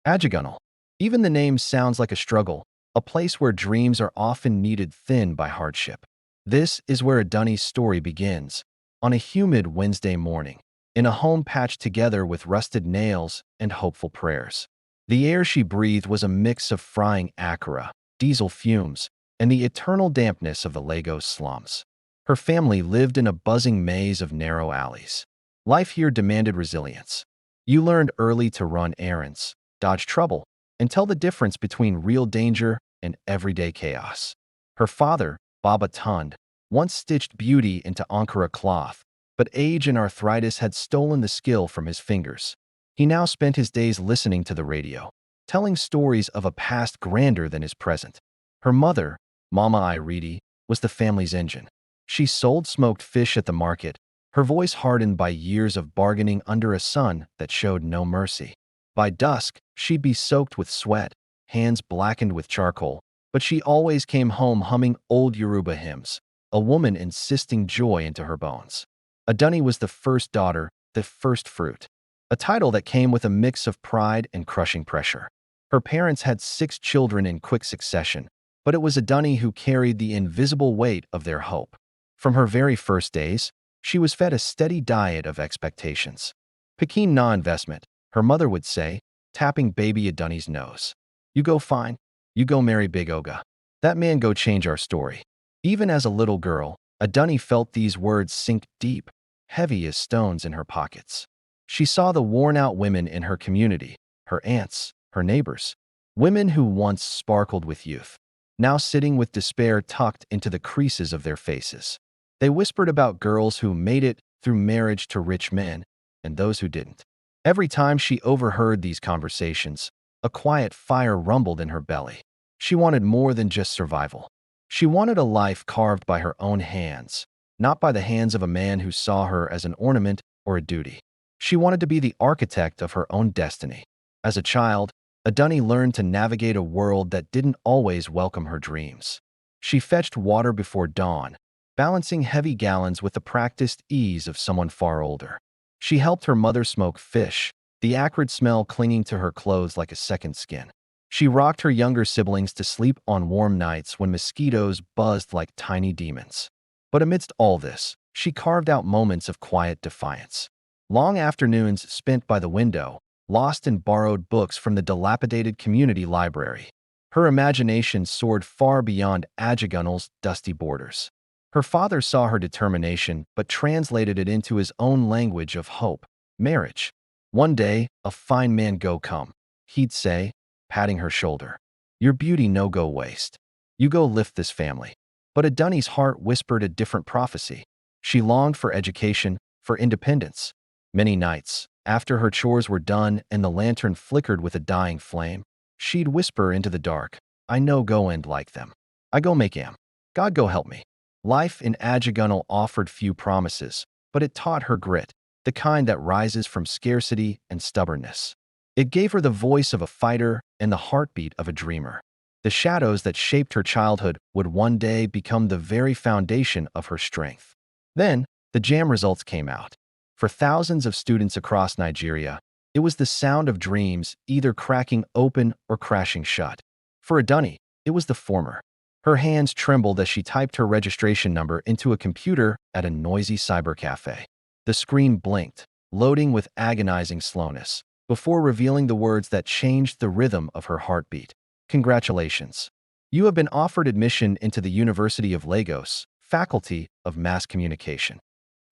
Ajegunle. Even the name sounds like a struggle, a place where dreams are often kneaded thin by hardship. This is where Adunni's story begins, on a humid Wednesday morning, in a home patched together with rusted nails and hopeful prayers. The air she breathed was a mix of frying akara, diesel fumes, and the eternal dampness of the Lagos slums. Her family lived in a buzzing maze of narrow alleys. Life here demanded resilience. You learned early to run errands, dodge trouble, and tell the difference between real danger and everyday chaos. Her father, Baba Tund, once stitched beauty into Ankara cloth, but age and arthritis had stolen the skill from his fingers. He now spent his days listening to the radio, telling stories of a past grander than his present. Her mother, Mama Iridi, was the family's engine. She sold smoked fish at the market, her voice hardened by years of bargaining under a sun that showed no mercy. By dusk, she'd be soaked with sweat, hands blackened with charcoal, but she always came home humming old Yoruba hymns, a woman insisting joy into her bones. Adunni was the first daughter, the first fruit, a title that came with a mix of pride and crushing pressure. Her parents had 6 children in quick succession, but it was Adunni who carried the invisible weight of their hope. From her very first days, she was fed a steady diet of expectations. Pekin na investment, her mother would say, tapping baby Adunni's nose. You go fine. You go marry Big Oga. That man go change our story. Even as a little girl, Adunni felt these words sink deep, heavy as stones in her pockets. She saw the worn-out women in her community, her aunts, her neighbors, women who once sparkled with youth, now sitting with despair tucked into the creases of their faces. They whispered about girls who made it through marriage to rich men and those who didn't. Every time she overheard these conversations, a quiet fire rumbled in her belly. She wanted more than just survival. She wanted a life carved by her own hands, not by the hands of a man who saw her as an ornament or a duty. She wanted to be the architect of her own destiny. As a child, Adunni learned to navigate a world that didn't always welcome her dreams. She fetched water before dawn, balancing heavy gallons with the practiced ease of someone far older. She helped her mother smoke fish, the acrid smell clinging to her clothes like a second skin. She rocked her younger siblings to sleep on warm nights when mosquitoes buzzed like tiny demons. But amidst all this, she carved out moments of quiet defiance. Long afternoons spent by the window, lost in borrowed books from the dilapidated community library. Her imagination soared far beyond Ajegunle's dusty borders. Her father saw her determination but translated it into his own language of hope, marriage. One day, a fine man go come, he'd say, patting her shoulder. Your beauty no go waste. You go lift this family. But Adunni's heart whispered a different prophecy. She longed for education, for independence. Many nights, after her chores were done and the lantern flickered with a dying flame, she'd whisper into the dark, I no go end like them. I go make am. God go help me. Life in Ajegunle offered few promises, but it taught her grit, the kind that rises from scarcity and stubbornness. It gave her the voice of a fighter and the heartbeat of a dreamer. The shadows that shaped her childhood would one day become the very foundation of her strength. Then, the JAM results came out. For thousands of students across Nigeria, it was the sound of dreams either cracking open or crashing shut. For Adunni, it was the former. Her hands trembled as she typed her registration number into a computer at a noisy cyber cafe. The screen blinked, loading with agonizing slowness, before revealing the words that changed the rhythm of her heartbeat. Congratulations. You have been offered admission into the University of Lagos, Faculty of Mass Communication.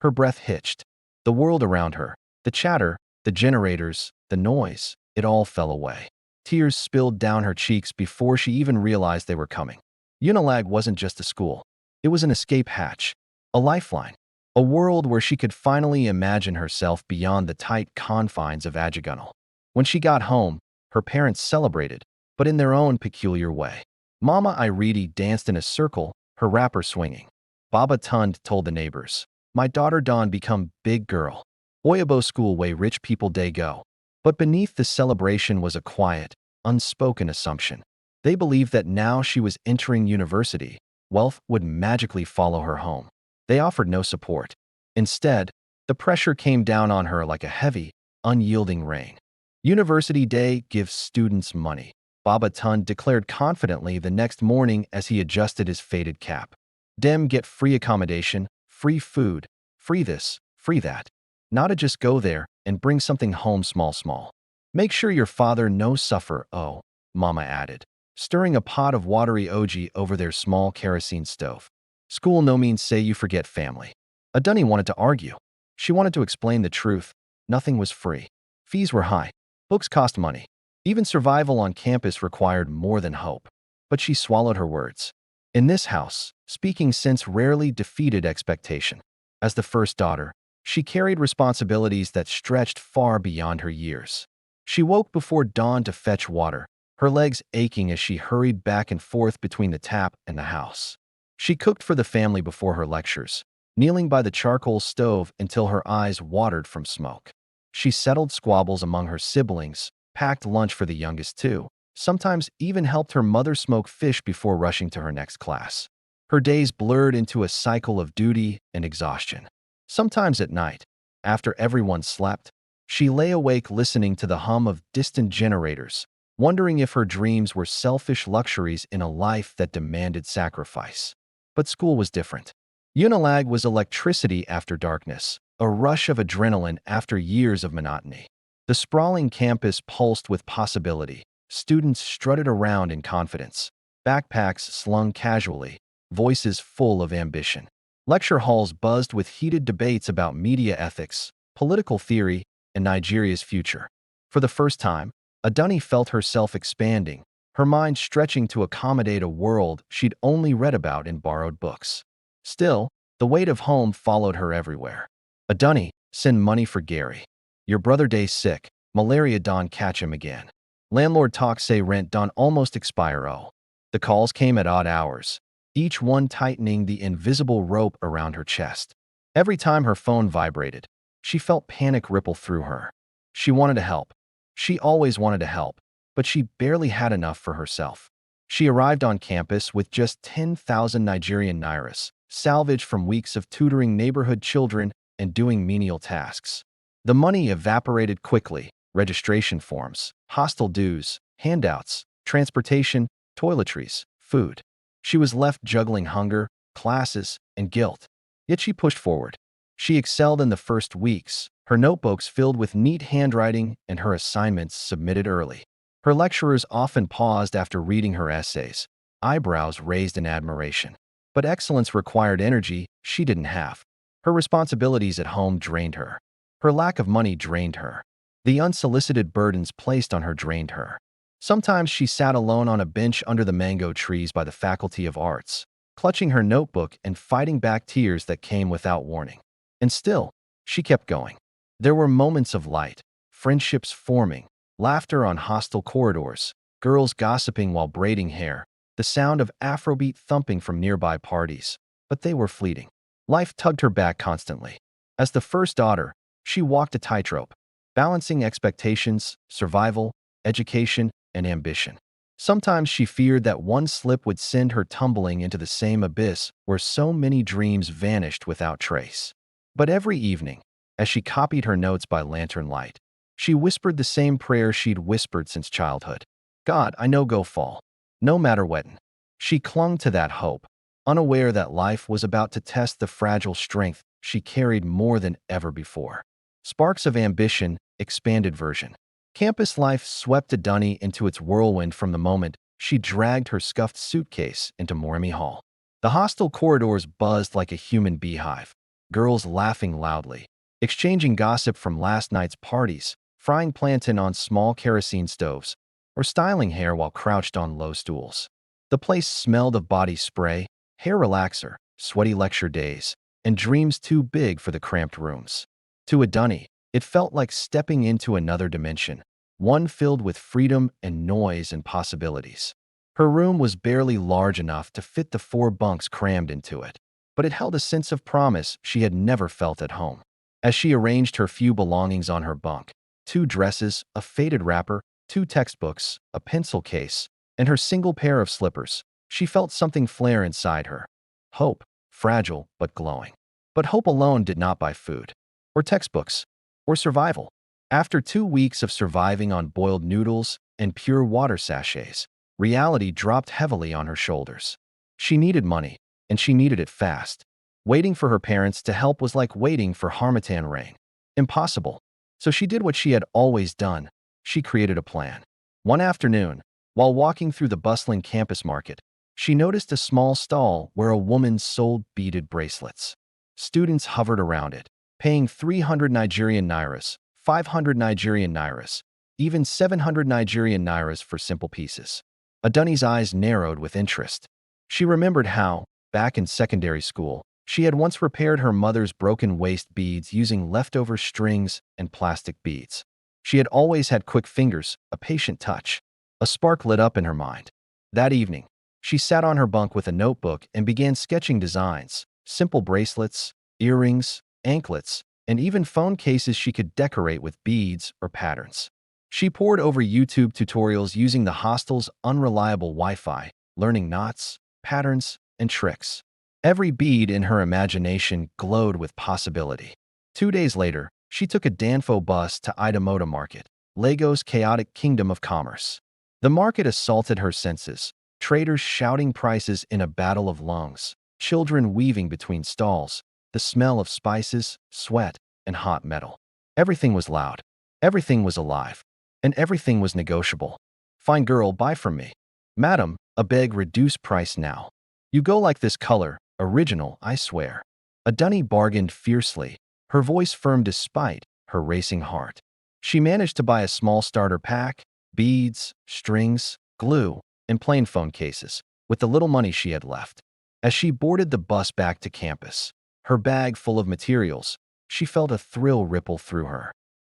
Her breath hitched. The world around her, the chatter, the generators, the noise, it all fell away. Tears spilled down her cheeks before she even realized they were coming. Unilag wasn't just a school. It was an escape hatch, a lifeline, a world where she could finally imagine herself beyond the tight confines of Ajegunle. When she got home, her parents celebrated, but in their own peculiar way. Mama Iridi danced in a circle, her wrapper swinging. Baba Tund told the neighbors, My daughter Dawn become big girl. Oyabo school way rich people day go. But beneath the celebration was a quiet, unspoken assumption. They believed that now she was entering university, wealth would magically follow her home. They offered no support. Instead, the pressure came down on her like a heavy, unyielding rain. University Day gives students money, Baba Tun declared confidently the next morning as he adjusted his faded cap. Dem get free accommodation, free food, free this, free that. Nada just go there and bring something home small. Make sure your father no suffer, oh, Mama added, stirring a pot of watery oji over their small kerosene stove. School no means say you forget family. Adunni wanted to argue. She wanted to explain the truth. Nothing was free. Fees were high. Books cost money. Even survival on campus required more than hope. But she swallowed her words. In this house, speaking sense rarely defeated expectation. As the first daughter, she carried responsibilities that stretched far beyond her years. She woke before dawn to fetch water, her legs aching as she hurried back and forth between the tap and the house. She cooked for the family before her lectures, kneeling by the charcoal stove until her eyes watered from smoke. She settled squabbles among her siblings, packed lunch for the youngest two, sometimes even helped her mother smoke fish before rushing to her next class. Her days blurred into a cycle of duty and exhaustion. Sometimes at night, after everyone slept, she lay awake listening to the hum of distant generators, wondering if her dreams were selfish luxuries in a life that demanded sacrifice. But school was different. Unilag was electricity after darkness, a rush of adrenaline after years of monotony. The sprawling campus pulsed with possibility. Students strutted around in confidence, backpacks slung casually, voices full of ambition. Lecture halls buzzed with heated debates about media ethics, political theory, and Nigeria's future. For the first time, Adunni felt herself expanding, her mind stretching to accommodate a world she'd only read about in borrowed books. Still, the weight of home followed her everywhere. Adunni, send money for Gary. Your brother Day's sick, malaria don catch him again. Landlord talk say rent don almost expire oh. The calls came at odd hours, each one tightening the invisible rope around her chest. Every time her phone vibrated, she felt panic ripple through her. She wanted to help. She always wanted to help, but she barely had enough for herself. She arrived on campus with just 10,000 Nigerian nairas, salvaged from weeks of tutoring neighborhood children and doing menial tasks. The money evaporated quickly: registration forms, hostel dues, handouts, transportation, toiletries, food. She was left juggling hunger, classes, and guilt. Yet she pushed forward. She excelled in the first weeks, her notebooks filled with neat handwriting and her assignments submitted early. Her lecturers often paused after reading her essays, eyebrows raised in admiration. But excellence required energy she didn't have. Her responsibilities at home drained her. Her lack of money drained her. The unsolicited burdens placed on her drained her. Sometimes she sat alone on a bench under the mango trees by the Faculty of Arts, clutching her notebook and fighting back tears that came without warning. And still, she kept going. There were moments of light, friendships forming, laughter on hostel corridors, girls gossiping while braiding hair, the sound of Afrobeat thumping from nearby parties. But they were fleeting. Life tugged her back constantly. As the first daughter, she walked a tightrope, balancing expectations, survival, education, and ambition. Sometimes she feared that one slip would send her tumbling into the same abyss where so many dreams vanished without trace. But every evening, as she copied her notes by lantern light, she whispered the same prayer she'd whispered since childhood. God, I know go fall. No matter when. She clung to that hope, unaware that life was about to test the fragile strength she carried more than ever before. Sparks of ambition, expanded version. Campus life swept Adunni into its whirlwind from the moment she dragged her scuffed suitcase into Morimi Hall. The hostel corridors buzzed like a human beehive, girls laughing loudly, exchanging gossip from last night's parties, frying plantain on small kerosene stoves, or styling hair while crouched on low stools. The place smelled of body spray, hair relaxer, sweaty lecture days, and dreams too big for the cramped rooms. To Adunni, it felt like stepping into another dimension, one filled with freedom and noise and possibilities. Her room was barely large enough to fit the 4 bunks crammed into it, but it held a sense of promise she had never felt at home. As she arranged her few belongings on her bunk, 2 dresses, a faded wrapper, 2 textbooks, a pencil case, and her single pair of slippers, she felt something flare inside her. Hope, fragile but glowing. But hope alone did not buy food, or textbooks, or survival. After 2 weeks of surviving on boiled noodles and pure water sachets, reality dropped heavily on her shoulders. She needed money, and she needed it fast. Waiting for her parents to help was like waiting for Harmattan rain. Impossible. So she did what she had always done. She created a plan. One afternoon, while walking through the bustling campus market, she noticed a small stall where a woman sold beaded bracelets. Students hovered around it, paying 300 Nigerian nairas, 500 Nigerian nairas, even 700 Nigerian nairas for simple pieces. Adunni's eyes narrowed with interest. She remembered how, back in secondary school, she had once repaired her mother's broken waist beads using leftover strings and plastic beads. She had always had quick fingers, a patient touch. A spark lit up in her mind. That evening, she sat on her bunk with a notebook and began sketching designs, simple bracelets, earrings, anklets, and even phone cases she could decorate with beads or patterns. She pored over YouTube tutorials using the hostel's unreliable Wi-Fi, learning knots, patterns, and tricks. Every bead in her imagination glowed with possibility. 2 days later, she took a Danfo bus to Idamoto Market, Lagos' chaotic kingdom of commerce. The market assaulted her senses, traders shouting prices in a battle of lungs, children weaving between stalls, the smell of spices, sweat, and hot metal. Everything was loud, everything was alive, and everything was negotiable. Fine girl, buy from me. Madam, a beg reduce price now. You go like this color, original, I swear. Adunni bargained fiercely, her voice firm despite her racing heart. She managed to buy a small starter pack, beads, strings, glue, and plain phone cases, with the little money she had left. As she boarded the bus back to campus, her bag full of materials, she felt a thrill ripple through her.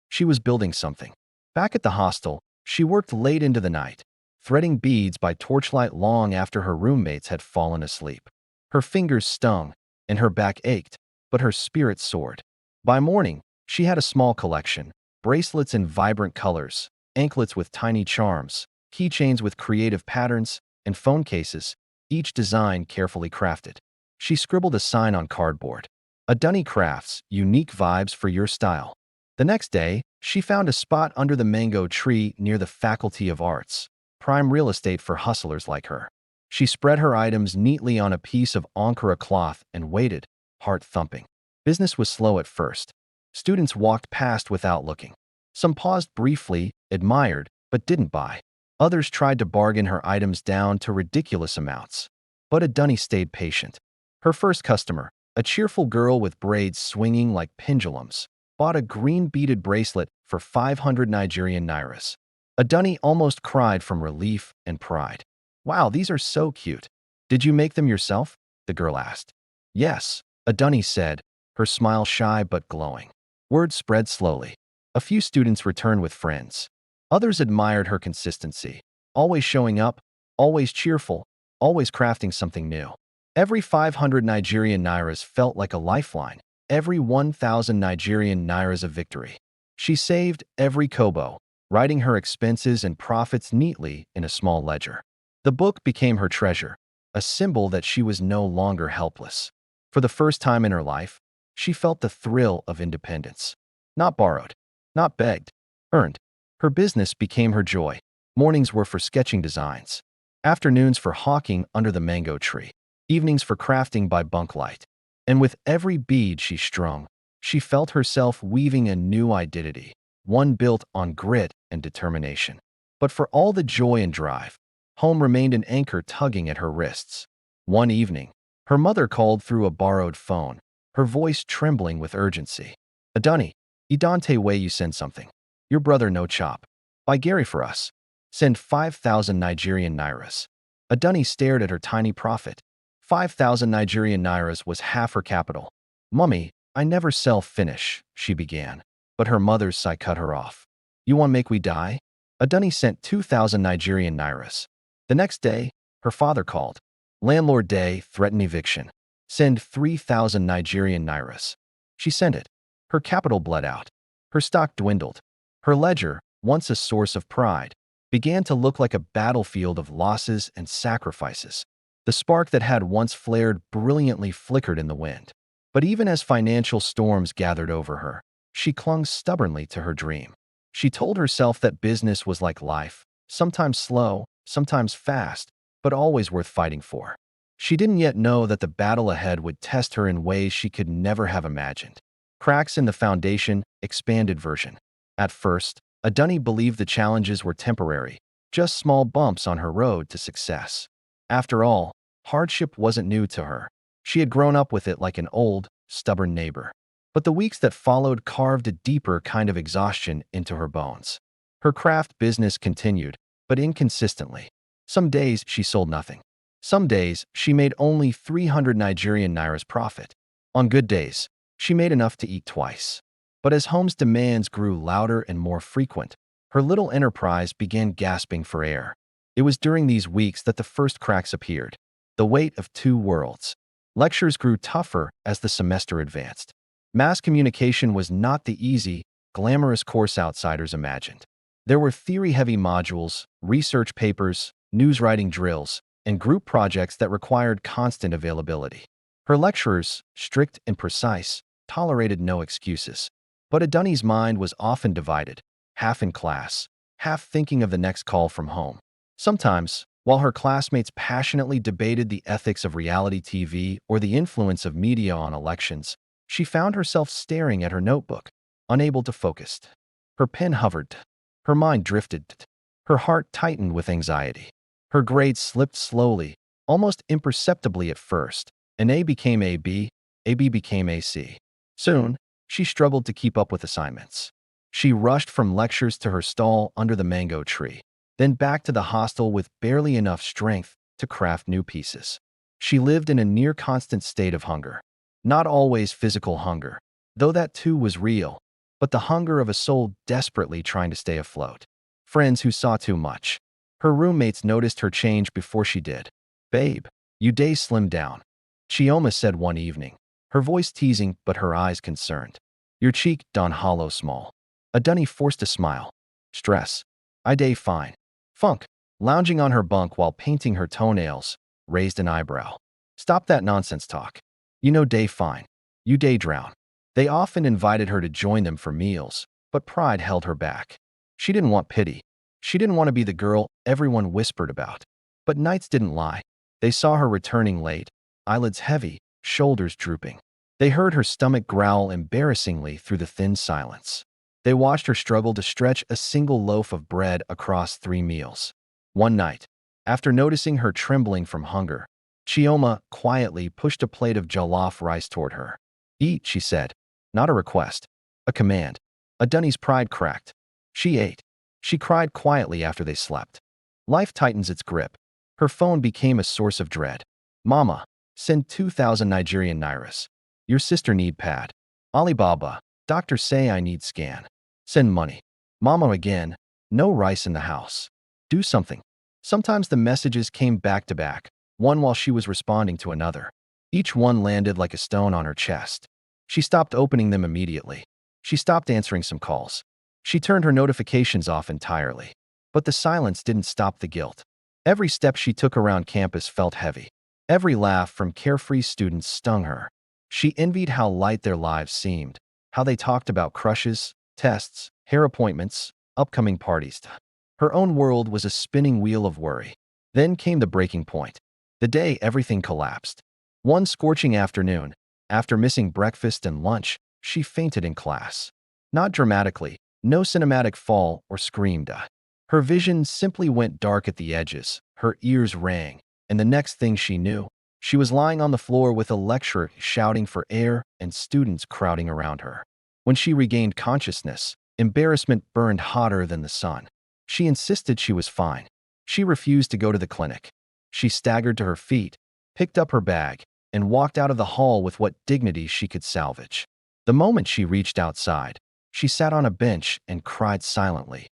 She was building something. Back at the hostel, she worked late into the night, threading beads by torchlight long after her roommates had fallen asleep. Her fingers stung, and her back ached, but her spirit soared. By morning, she had a small collection, bracelets in vibrant colors, anklets with tiny charms, keychains with creative patterns, and phone cases, each design carefully crafted. She scribbled a sign on cardboard. Adunni Crafts, unique vibes for your style. The next day, she found a spot under the mango tree near the Faculty of Arts, prime real estate for hustlers like her. She spread her items neatly on a piece of Ankara cloth and waited, heart thumping. Business was slow at first. Students walked past without looking. Some paused briefly, admired, but didn't buy. Others tried to bargain her items down to ridiculous amounts. But Adunni stayed patient. Her first customer, a cheerful girl with braids swinging like pendulums, bought a green beaded bracelet for 500 Nigerian nairas. Adunni almost cried from relief and pride. Wow, these are so cute. Did you make them yourself? The girl asked. Yes, Adunni said, her smile shy but glowing. Word spread slowly. A few students returned with friends. Others admired her consistency, always showing up, always cheerful, always crafting something new. Every 500 Nigerian nairas felt like a lifeline, every 1,000 Nigerian nairas a victory. She saved every kobo, writing her expenses and profits neatly in a small ledger. The book became her treasure, a symbol that she was no longer helpless. For the first time in her life, she felt the thrill of independence. Not borrowed, not begged, earned. Her business became her joy. Mornings were for sketching designs, afternoons for hawking under the mango tree, evenings for crafting by bunk light. And with every bead she strung, she felt herself weaving a new identity, one built on grit and determination. But for all the joy and drive, home remained an anchor tugging at her wrists. One evening, her mother called through a borrowed phone, her voice trembling with urgency. Adunni, Idante way you send something. Your brother no chop. Buy Gary for us. Send 5,000 Nigerian nairas. Adunni stared at her tiny profit. 5,000 Nigerian nairas was half her capital. Mummy, I never sell finish, she began. But her mother's sigh cut her off. You want make we die? Adunni sent 2,000 Nigerian nairas. The next day, her father called. Landlord day, threatened eviction. Send 3,000 Nigerian nairas. She sent it. Her capital bled out. Her stock dwindled. Her ledger, once a source of pride, began to look like a battlefield of losses and sacrifices. The spark that had once flared brilliantly flickered in the wind. But even as financial storms gathered over her, she clung stubbornly to her dream. She told herself that business was like life, sometimes slow, sometimes fast, but always worth fighting for. She didn't yet know that the battle ahead would test her in ways she could never have imagined. Cracks in the foundation, expanded version. At first, Adunni believed the challenges were temporary, just small bumps on her road to success. After all, hardship wasn't new to her. She had grown up with it like an old, stubborn neighbor. But the weeks that followed carved a deeper kind of exhaustion into her bones. Her craft business continued, but inconsistently. Some days she sold nothing. Some days she made only 300 Nigerian nairas profit. On good days, she made enough to eat twice. But as home's demands grew louder and more frequent, her little enterprise began gasping for air. It was during these weeks that the first cracks appeared. The weight of two worlds. Lectures grew tougher as the semester advanced. Mass communication was not the easy, glamorous course outsiders imagined. There were theory-heavy modules, research papers, news writing drills, and group projects that required constant availability. Her lecturers, strict and precise, tolerated no excuses. But Adunni's mind was often divided, half in class, half thinking of the next call from home. Sometimes, while her classmates passionately debated the ethics of reality TV or the influence of media on elections, she found herself staring at her notebook, unable to focus. Her pen hovered. Her mind drifted. Her heart tightened with anxiety. Her grades slipped slowly, almost imperceptibly at first. An A became a B became a C. Soon, she struggled to keep up with assignments. She rushed from lectures to her stall under the mango tree, then back to the hostel with barely enough strength to craft new pieces. She lived in a near-constant state of hunger. Not always physical hunger, though that too was real, but the hunger of a soul desperately trying to stay afloat. Friends who saw too much. Her roommates noticed her change before she did. "Babe, you day slimmed down," Chioma said one evening, her voice teasing but her eyes concerned. "Your cheek done hollow small." Adunni forced a smile. "Stress. I day fine." Funk, lounging on her bunk while painting her toenails, raised an eyebrow. "Stop that nonsense talk. You know day fine. You day drown." They often invited her to join them for meals, but pride held her back. She didn't want pity. She didn't want to be the girl everyone whispered about. But nights didn't lie. They saw her returning late, eyelids heavy, shoulders drooping. They heard her stomach growl embarrassingly through the thin silence. They watched her struggle to stretch a single loaf of bread across 3 meals. One night, after noticing her trembling from hunger, Chioma quietly pushed a plate of jollof rice toward her. "Eat," she said. Not a request, a command. Adunni's pride cracked. She ate. She cried quietly after they slept. Life tightens its grip. Her phone became a source of dread. "Mama, send 2,000 Nigerian nairas. Your sister need pad. Alibaba, doctor say I need scan. Send money." "Mama again, no rice in the house. Do something." Sometimes the messages came back to back, one while she was responding to another. Each one landed like a stone on her chest. She stopped opening them immediately. She stopped answering some calls. She turned her notifications off entirely. But the silence didn't stop the guilt. Every step she took around campus felt heavy. Every laugh from carefree students stung her. She envied how light their lives seemed, how they talked about crushes, tests, hair appointments, upcoming parties. Her own world was a spinning wheel of worry. Then came the breaking point. The day everything collapsed. One scorching afternoon, after missing breakfast and lunch, she fainted in class. Not dramatically, no cinematic fall or screamed. Her vision simply went dark at the edges, her ears rang, and the next thing she knew, she was lying on the floor with a lecturer shouting for air and students crowding around her. When she regained consciousness, embarrassment burned hotter than the sun. She insisted she was fine. She refused to go to the clinic. She staggered to her feet, picked up her bag, and walked out of the hall with what dignity she could salvage. The moment she reached outside, she sat on a bench and cried silently,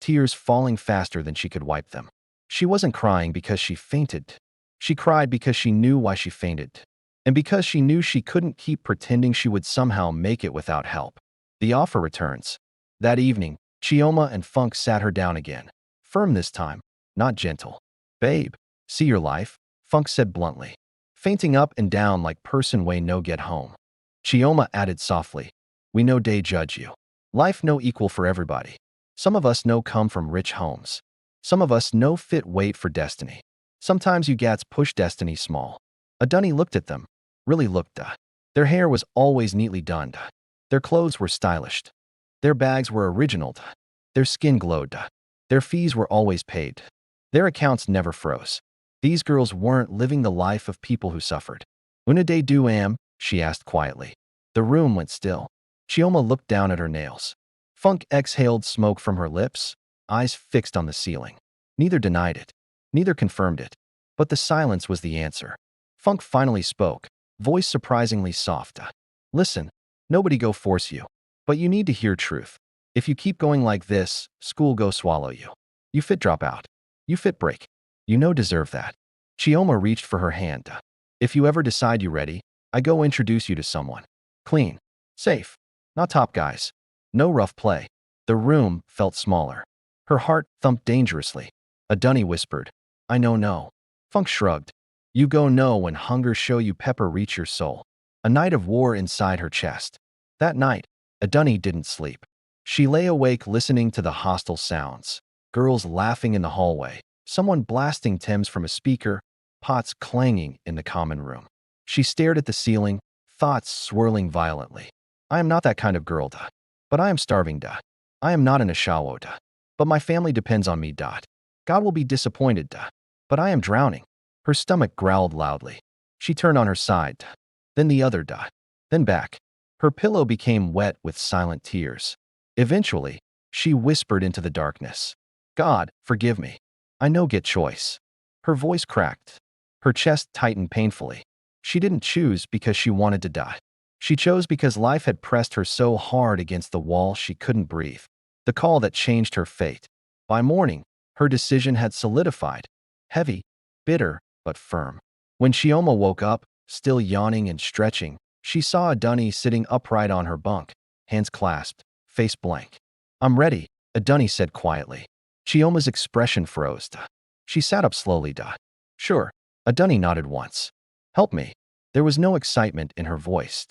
tears falling faster than she could wipe them. She wasn't crying because she fainted. She cried because she knew why she fainted, and because she knew she couldn't keep pretending she would somehow make it without help. The offer returns. That evening, Chioma and Funk sat her down again, firm this time, not gentle. "Babe, see your life," Funk said bluntly, fainting up and down like person way no get home. Chioma added softly, "We no day judge you. Life no equal for everybody." Some of us know come from rich homes. Some of us know fit wait for destiny. Sometimes you gats push destiny small. Adunni looked at them, really looked. Their hair was always neatly done. Their clothes were stylish. Their bags were original. Their skin glowed. Their fees were always paid. Their accounts never froze. These girls weren't living the life of people who suffered. Una day do am? She asked quietly. The room went still. Chioma looked down at her nails. Funk exhaled smoke from her lips, eyes fixed on the ceiling. Neither denied it. Neither confirmed it. But the silence was the answer. Funk finally spoke, voice surprisingly soft. Listen, nobody go force you. But you need to hear truth. If you keep going like this, school go swallow you. You fit drop out. You fit break. You no deserve that. Chioma reached for her hand. If you ever decide you ready, I go introduce you to someone. Clean. Safe. Not top guys. No rough play. The room felt smaller. Her heart thumped dangerously. Adunni whispered, I know no. Funk shrugged. You go know when hunger show you pepper reach your soul. A night of war inside her chest. That night, Adunni didn't sleep. She lay awake listening to the hostile sounds. Girls laughing in the hallway. Someone blasting Thames from a speaker. Pots clanging in the common room. She stared at the ceiling, thoughts swirling violently. I am not that kind of girl. But I am starving. I am not an Ashawo. But my family depends on me. God will be disappointed. But I am drowning. Her stomach growled loudly. She turned on her side. Then the other. Then back. Her pillow became wet with silent tears. Eventually, she whispered into the darkness. God, forgive me. I no get choice. Her voice cracked. Her chest tightened painfully. She didn't choose because she wanted to die. She chose because life had pressed her so hard against the wall she couldn't breathe. The call that changed her fate. By morning, her decision had solidified. Heavy, bitter, but firm. When Chioma woke up, still yawning and stretching, she saw Adunni sitting upright on her bunk, hands clasped, face blank. I'm ready, Adunni said quietly. Chioma's expression froze. She sat up slowly. Sure, Adunni nodded once. Help me. There was no excitement in her voice.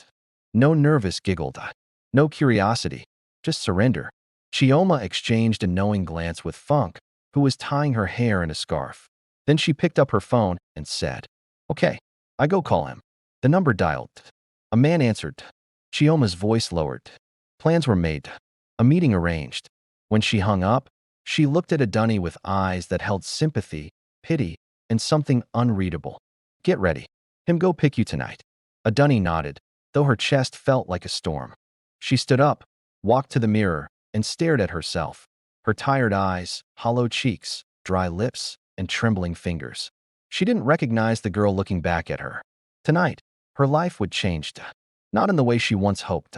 No nervous giggle. No curiosity. Just surrender. Chioma exchanged a knowing glance with Funk, who was tying her hair in a scarf. Then she picked up her phone and said, Okay, I go call him. The number dialed. A man answered. Chioma's voice lowered. Plans were made. A meeting arranged. When she hung up, she looked at Adunni with eyes that held sympathy, pity, and something unreadable. Get ready. Him go pick you tonight. Adunni nodded, though her chest felt like a storm. She stood up, walked to the mirror, and stared at herself. Her tired eyes, hollow cheeks, dry lips, and trembling fingers. She didn't recognize the girl looking back at her. Tonight, her life would change. Not in the way she once hoped,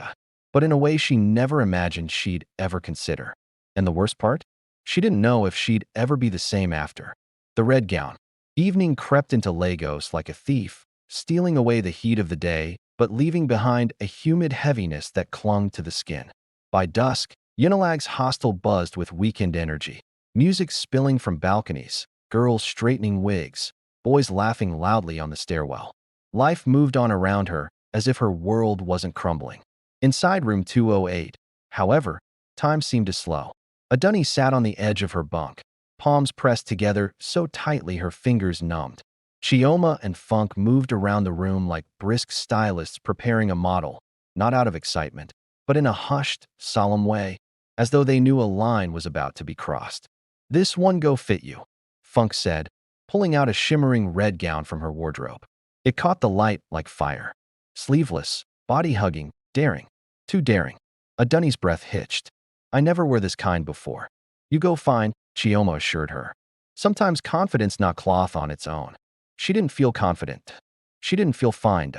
but in a way she never imagined she'd ever consider. And the worst part? She didn't know if she'd ever be the same after. The red gown. Evening crept into Lagos like a thief, stealing away the heat of the day, but leaving behind a humid heaviness that clung to the skin. By dusk, Unilag's hostel buzzed with weekend energy. Music spilling from balconies, girls straightening wigs, boys laughing loudly on the stairwell. Life moved on around her as if her world wasn't crumbling. Inside room 208, however, time seemed to slow. Adunni sat on the edge of her bunk, palms pressed together so tightly her fingers numbed. Chioma and Funk moved around the room like brisk stylists preparing a model, not out of excitement, but in a hushed, solemn way, as though they knew a line was about to be crossed. This one go fit you, Funk said, pulling out a shimmering red gown from her wardrobe. It caught the light like fire. Sleeveless, body-hugging, daring. Too daring. Adunni's breath hitched. I never were this kind before. You go fine, Chioma assured her. Sometimes confidence not cloth on its own. She didn't feel confident. She didn't feel fine.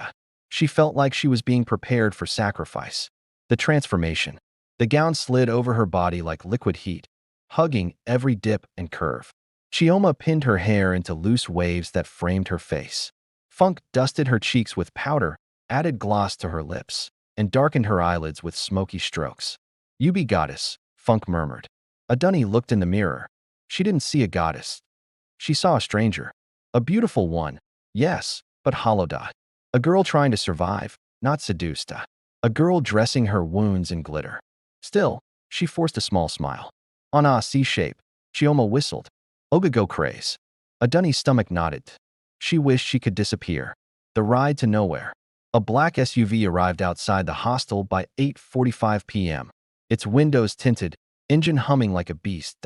She felt like she was being prepared for sacrifice. The transformation. The gown slid over her body like liquid heat, hugging every dip and curve. Chioma pinned her hair into loose waves that framed her face. Funk dusted her cheeks with powder, added gloss to her lips, and darkened her eyelids with smoky strokes. You be goddess, Funk murmured. Adunni looked in the mirror. She didn't see a goddess. She saw a stranger. A beautiful one, yes, but hollow. A girl trying to survive, not seduced. A girl dressing her wounds in glitter. Still, she forced a small smile. On a C-shape, Chioma whistled. Ogago craze. Adunni's stomach nodded. She wished she could disappear. The ride to nowhere. A black SUV arrived outside the hostel by 8:45 p.m. Its windows tinted, engine humming like a beast.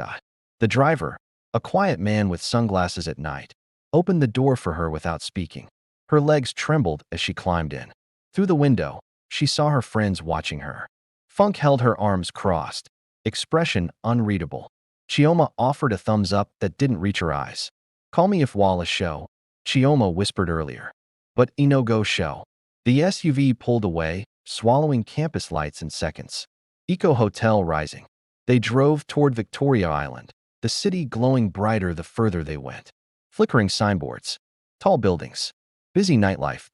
The driver, a quiet man with sunglasses at night, opened the door for her without speaking. Her legs trembled as she climbed in. Through the window, she saw her friends watching her. Funk held her arms crossed, expression unreadable. Chioma offered a thumbs up that didn't reach her eyes. Call me if Walla show, Chioma whispered earlier. But Inogo show. The SUV pulled away, swallowing campus lights in seconds. Eko Hotel rising. They drove toward Victoria Island, the city glowing brighter the further they went. Flickering signboards. Tall buildings. Busy nightlife.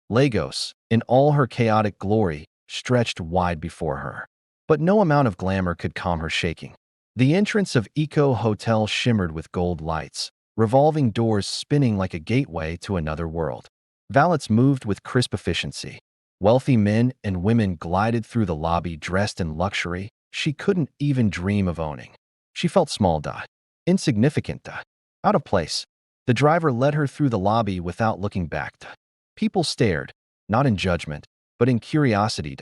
Lagos, in all her chaotic glory, stretched wide before her. But no amount of glamour could calm her shaking. The entrance of Eko Hotel shimmered with gold lights, revolving doors spinning like a gateway to another world. Valets moved with crisp efficiency. Wealthy men and women glided through the lobby dressed in luxury she couldn't even dream of owning. She felt small, insignificant, out of place. The driver led her through the lobby without looking back. People stared, not in judgment, but in curiosity.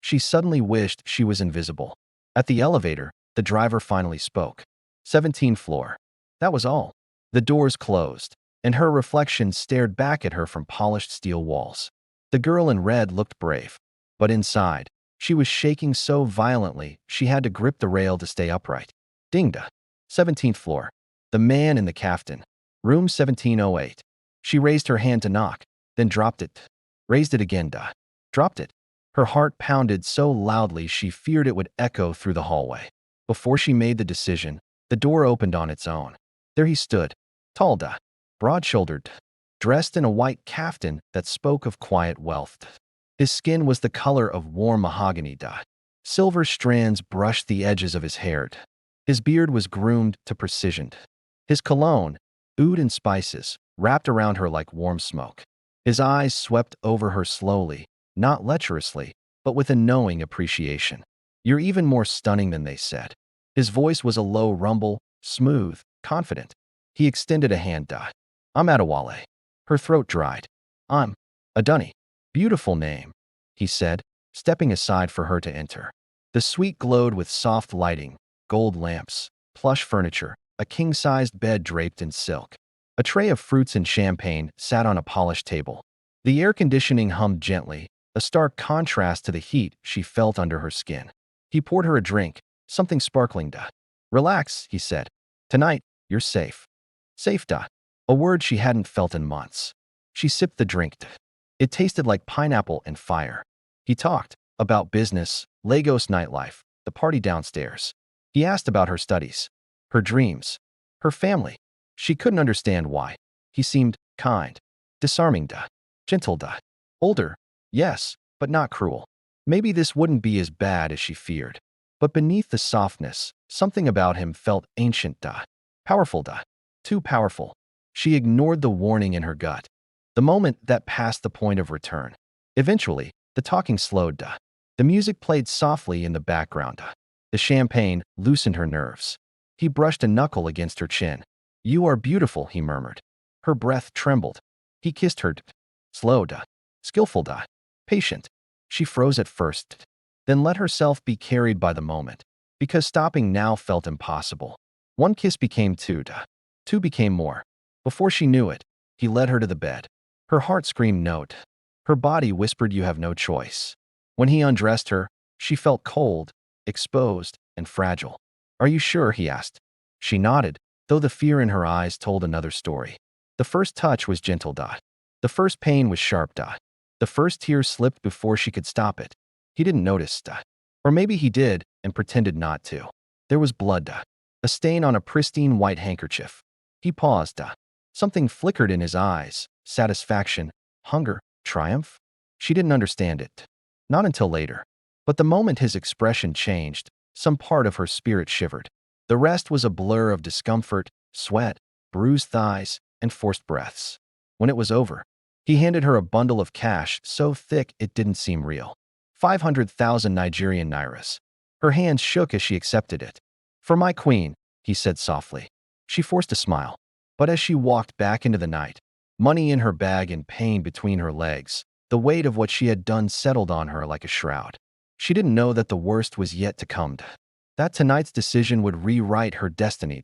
She suddenly wished she was invisible. At the elevator, the driver finally spoke. 17th floor. That was all. The doors closed, and her reflection stared back at her from polished steel walls. The girl in red looked brave, but inside, she was shaking so violently she had to grip the rail to stay upright. Dingda. 17th floor. The man in the caftan. Room 1708. She raised her hand to knock, then dropped it. Raised it again, dropped it. Her heart pounded so loudly she feared it would echo through the hallway. Before she made the decision, the door opened on its own. There he stood, tall, broad-shouldered, dressed in a white caftan that spoke of quiet wealth. His skin was the color of warm mahogany. Silver strands brushed the edges of his hair. His beard was groomed to precision. His cologne, oud and spices, wrapped around her like warm smoke. His eyes swept over her slowly, not lecherously, but with a knowing appreciation. You're even more stunning than they said. His voice was a low rumble, smooth, confident. He extended a hand. I'm Adewale. Her throat dried. I'm Adunni. Beautiful name, he said, stepping aside for her to enter. The suite glowed with soft lighting, gold lamps, plush furniture, a king-sized bed draped in silk. A tray of fruits and champagne sat on a polished table. The air conditioning hummed gently, a stark contrast to the heat she felt under her skin. He poured her a drink, something sparkling. Relax, he said. Tonight, you're safe. Safe, a word she hadn't felt in months. She sipped the drink. It tasted like pineapple and fire. He talked about business, Lagos nightlife, the party downstairs. He asked about her studies, her dreams, her family. She couldn't understand why. He seemed kind, disarming, gentle, older, yes, but not cruel. Maybe this wouldn't be as bad as she feared. But beneath the softness, something about him felt ancient, powerful, too powerful. She ignored the warning in her gut. The moment that passed the point of return. Eventually, the talking slowed. The music played softly in the background. The champagne loosened her nerves. He brushed a knuckle against her chin. You are beautiful, he murmured. Her breath trembled. He kissed her. Slow, skillful, patient. She froze at first, then let herself be carried by the moment, because stopping now felt impossible. One kiss became two, two became more. Before she knew it, he led her to the bed. Her heart screamed no. Her body whispered you have no choice. When he undressed her, she felt cold, exposed, and fragile. Are you sure, he asked. She nodded, though the fear in her eyes told another story. The first touch was gentle. The first pain was sharp. The first tear slipped before she could stop it. He didn't notice. Or maybe he did and pretended not to. There was blood. A stain on a pristine white handkerchief. He paused. Something flickered in his eyes. Satisfaction, hunger, triumph? She didn't understand it. Not until later. But the moment his expression changed, some part of her spirit shivered. The rest was a blur of discomfort, sweat, bruised thighs, and forced breaths. When it was over, he handed her a bundle of cash so thick it didn't seem real. 500,000 Nigerian nairas. Her hands shook as she accepted it. "For my queen," he said softly. She forced a smile. But as she walked back into the night, money in her bag and pain between her legs, the weight of what she had done settled on her like a shroud. She didn't know that the worst was yet to come, that tonight's decision would rewrite her destiny,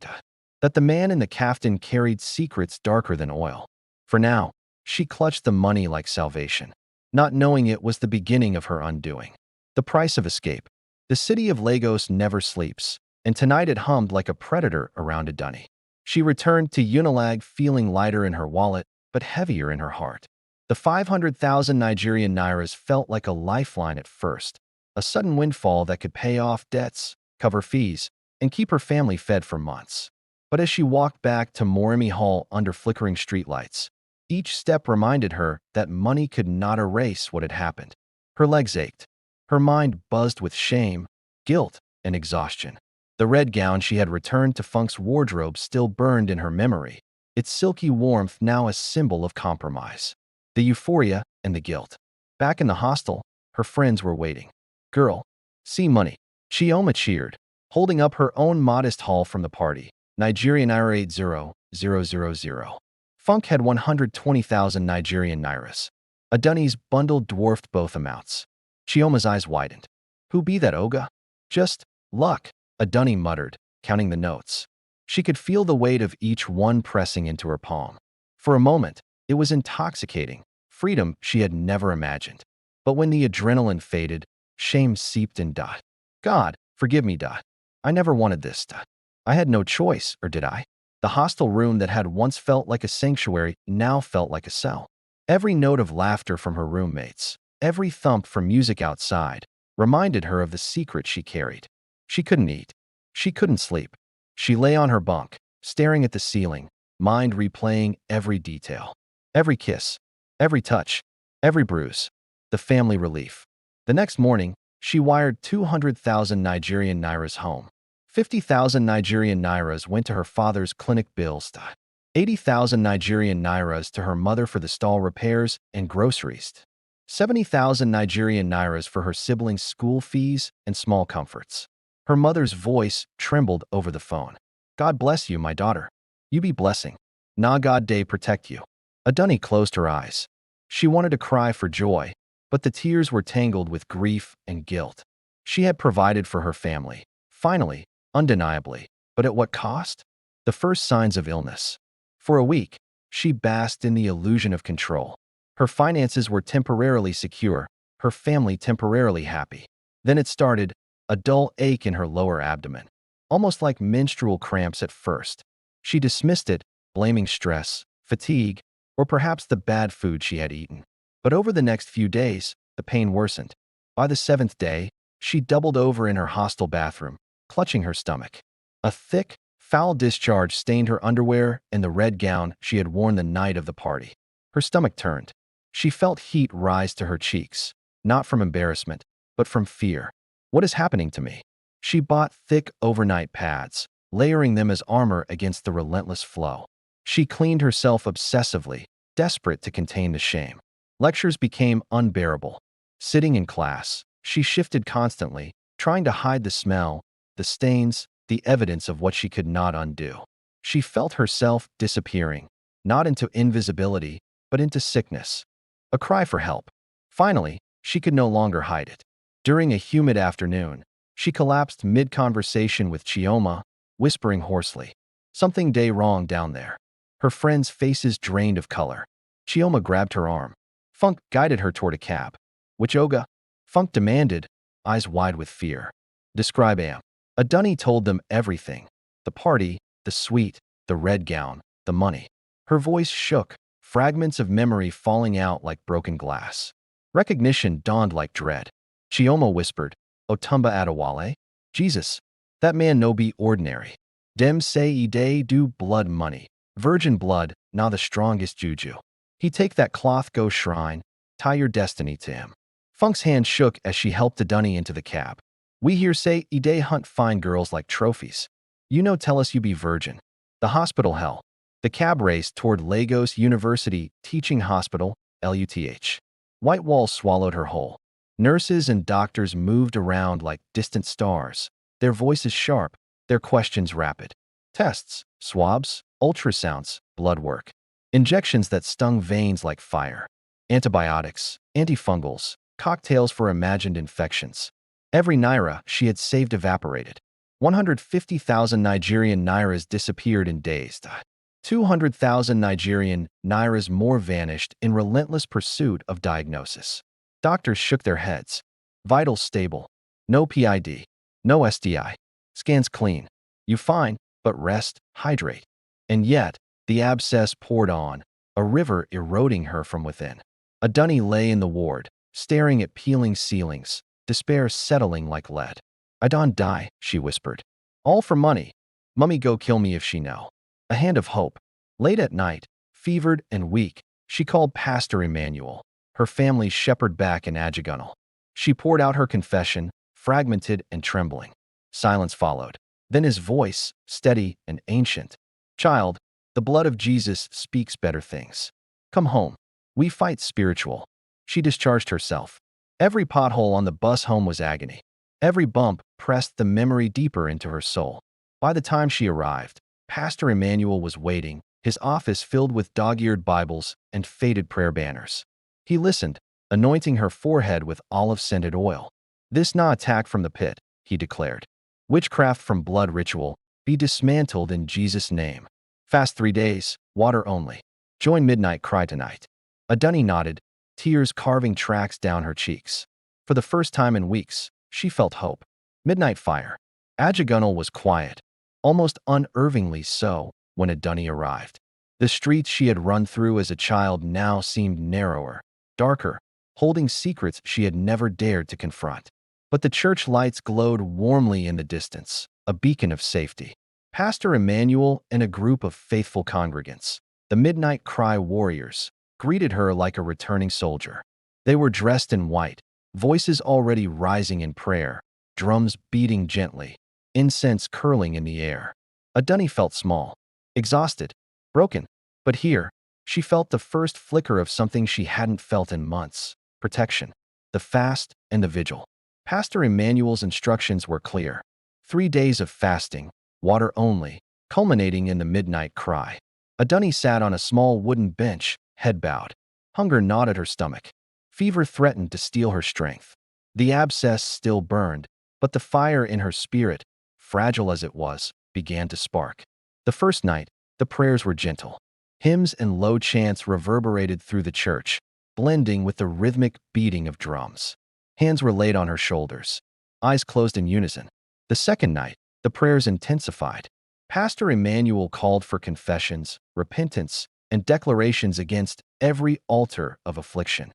that the man in the caftan carried secrets darker than oil. For now, she clutched the money like salvation, not knowing it was the beginning of her undoing. The price of escape. The city of Lagos never sleeps, and tonight it hummed like a predator around Adunni. She returned to Unilag feeling lighter in her wallet, but heavier in her heart. The 500,000 Nigerian nairas felt like a lifeline at first, a sudden windfall that could pay off debts, cover fees, and keep her family fed for months. But as she walked back to Morimi Hall under flickering streetlights, each step reminded her that money could not erase what had happened. Her legs ached. Her mind buzzed with shame, guilt, and exhaustion. The red gown she had returned to Funk's wardrobe still burned in her memory, its silky warmth now a symbol of compromise. The euphoria and the guilt. Back in the hostel, her friends were waiting. "Girl, see money," Chioma cheered, holding up her own modest haul from the party. Nigerian Naira 80,000. Funk had 120,000 Nigerian Nairas. Adunni's bundle dwarfed both amounts. Chioma's eyes widened. "Who be that, Oga?" "Just luck," Adunni muttered, counting the notes. She could feel the weight of each one pressing into her palm. For a moment, it was intoxicating, freedom she had never imagined. But when the adrenaline faded, shame seeped in. "God, forgive me, I never wanted this. I had no choice, or did I?" The hostel room that had once felt like a sanctuary now felt like a cell. Every note of laughter from her roommates, every thump from music outside, reminded her of the secret she carried. She couldn't eat. She couldn't sleep. She lay on her bunk, staring at the ceiling, mind replaying every detail. Every kiss, every touch, every bruise. The family relief. The next morning, she wired 200,000 Nigerian Nairas home. 50,000 Nigerian Nairas went to her father's clinic bills. 80,000 Nigerian Nairas to her mother for the stall repairs and groceries. 70,000 Nigerian Nairas for her siblings' school fees and small comforts. Her mother's voice trembled over the phone. "God bless you, my daughter. You be blessing. Na God day protect you." Adunni closed her eyes. She wanted to cry for joy, but the tears were tangled with grief and guilt. She had provided for her family, finally, undeniably, but at what cost? The first signs of illness. For a week, she basked in the illusion of control. Her finances were temporarily secure, her family temporarily happy. Then it started, a dull ache in her lower abdomen, almost like menstrual cramps at first. She dismissed it, blaming stress, fatigue, or perhaps the bad food she had eaten. But over the next few days, the pain worsened. By the 7th day, she doubled over in her hostel bathroom, clutching her stomach. A thick, foul discharge stained her underwear and the red gown she had worn the night of the party. Her stomach turned. She felt heat rise to her cheeks, not from embarrassment, but from fear. What is happening to me? She bought thick overnight pads, layering them as armor against the relentless flow. She cleaned herself obsessively, desperate to contain the shame. Lectures became unbearable. Sitting in class, she shifted constantly, trying to hide the smell, the stains, the evidence of what she could not undo. She felt herself disappearing, not into invisibility, but into sickness. A cry for help. Finally, she could no longer hide it. During a humid afternoon, she collapsed mid-conversation with Chioma, whispering hoarsely, "Something day wrong down there." Her friends' faces drained of color. Chioma grabbed her arm. Funk guided her toward a cab. "Which Oga?" Funk demanded, eyes wide with fear. "Describe Am." Adunni told them everything. The party, the suite, the red gown, the money. Her voice shook, fragments of memory falling out like broken glass. Recognition dawned like dread. Chioma whispered, "Otumba Adewale? Jesus, that man no be ordinary. Dem say e day do blood money. Virgin blood, na the strongest juju. He take that cloth go shrine, tie your destiny to him." Funk's hand shook as she helped Adunni into the cab. "We here say e day hunt fine girls like trophies. You no tell us you be virgin." The hospital hell. The cab raced toward Lagos University Teaching Hospital, LUTH. White walls swallowed her whole. Nurses and doctors moved around like distant stars, their voices sharp, their questions rapid. Tests, swabs, ultrasounds, blood work. Injections that stung veins like fire. Antibiotics, antifungals, cocktails for imagined infections. Every naira she had saved evaporated. 150,000 Nigerian nairas disappeared in days. 200,000 Nigerian nairas more vanished in relentless pursuit of diagnosis. Doctors shook their heads. Vitals stable. No PID. No STI. Scans clean. You fine, but rest, hydrate. And yet, the abscess poured on, a river eroding her from within. Adunni lay in the ward, staring at peeling ceilings, despair settling like lead. "I don't die," she whispered. "All for money. Mummy go kill me if she know." A hand of hope. Late at night, fevered and weak, she called Pastor Emmanuel, her family's shepherd back in Ajegunle. She poured out her confession, fragmented and trembling. Silence followed. Then his voice, steady and ancient. "Child, the blood of Jesus speaks better things. Come home. We fight spiritual." She discharged herself. Every pothole on the bus home was agony. Every bump pressed the memory deeper into her soul. By the time she arrived, Pastor Emmanuel was waiting, his office filled with dog-eared Bibles and faded prayer banners. He listened, anointing her forehead with olive-scented oil. "This na attack from the pit," he declared. "Witchcraft from blood ritual, be dismantled in Jesus' name. Fast 3 days, water only. Join midnight cry tonight." Adunni nodded, tears carving tracks down her cheeks. For the first time in weeks, she felt hope. Midnight fire. Ajegunle was quiet, almost unnervingly so, when Adunni arrived. The streets she had run through as a child now seemed narrower, darker, holding secrets she had never dared to confront. But the church lights glowed warmly in the distance, a beacon of safety. Pastor Emmanuel and a group of faithful congregants, the Midnight Cry warriors, greeted her like a returning soldier. They were dressed in white, voices already rising in prayer, drums beating gently, incense curling in the air. Adunni felt small, exhausted, broken. But here, she felt the first flicker of something she hadn't felt in months: protection, the fast and the vigil. Pastor Emmanuel's instructions were clear. 3 days of fasting, water only, culminating in the midnight cry. Adunni sat on a small wooden bench, head bowed. Hunger gnawed at her stomach. Fever threatened to steal her strength. The abscess still burned, but the fire in her spirit, fragile as it was, began to spark. The first night, the prayers were gentle. Hymns and low chants reverberated through the church, blending with the rhythmic beating of drums. Hands were laid on her shoulders, eyes closed in unison. The second night, the prayers intensified. Pastor Emmanuel called for confessions, repentance, and declarations against every altar of affliction.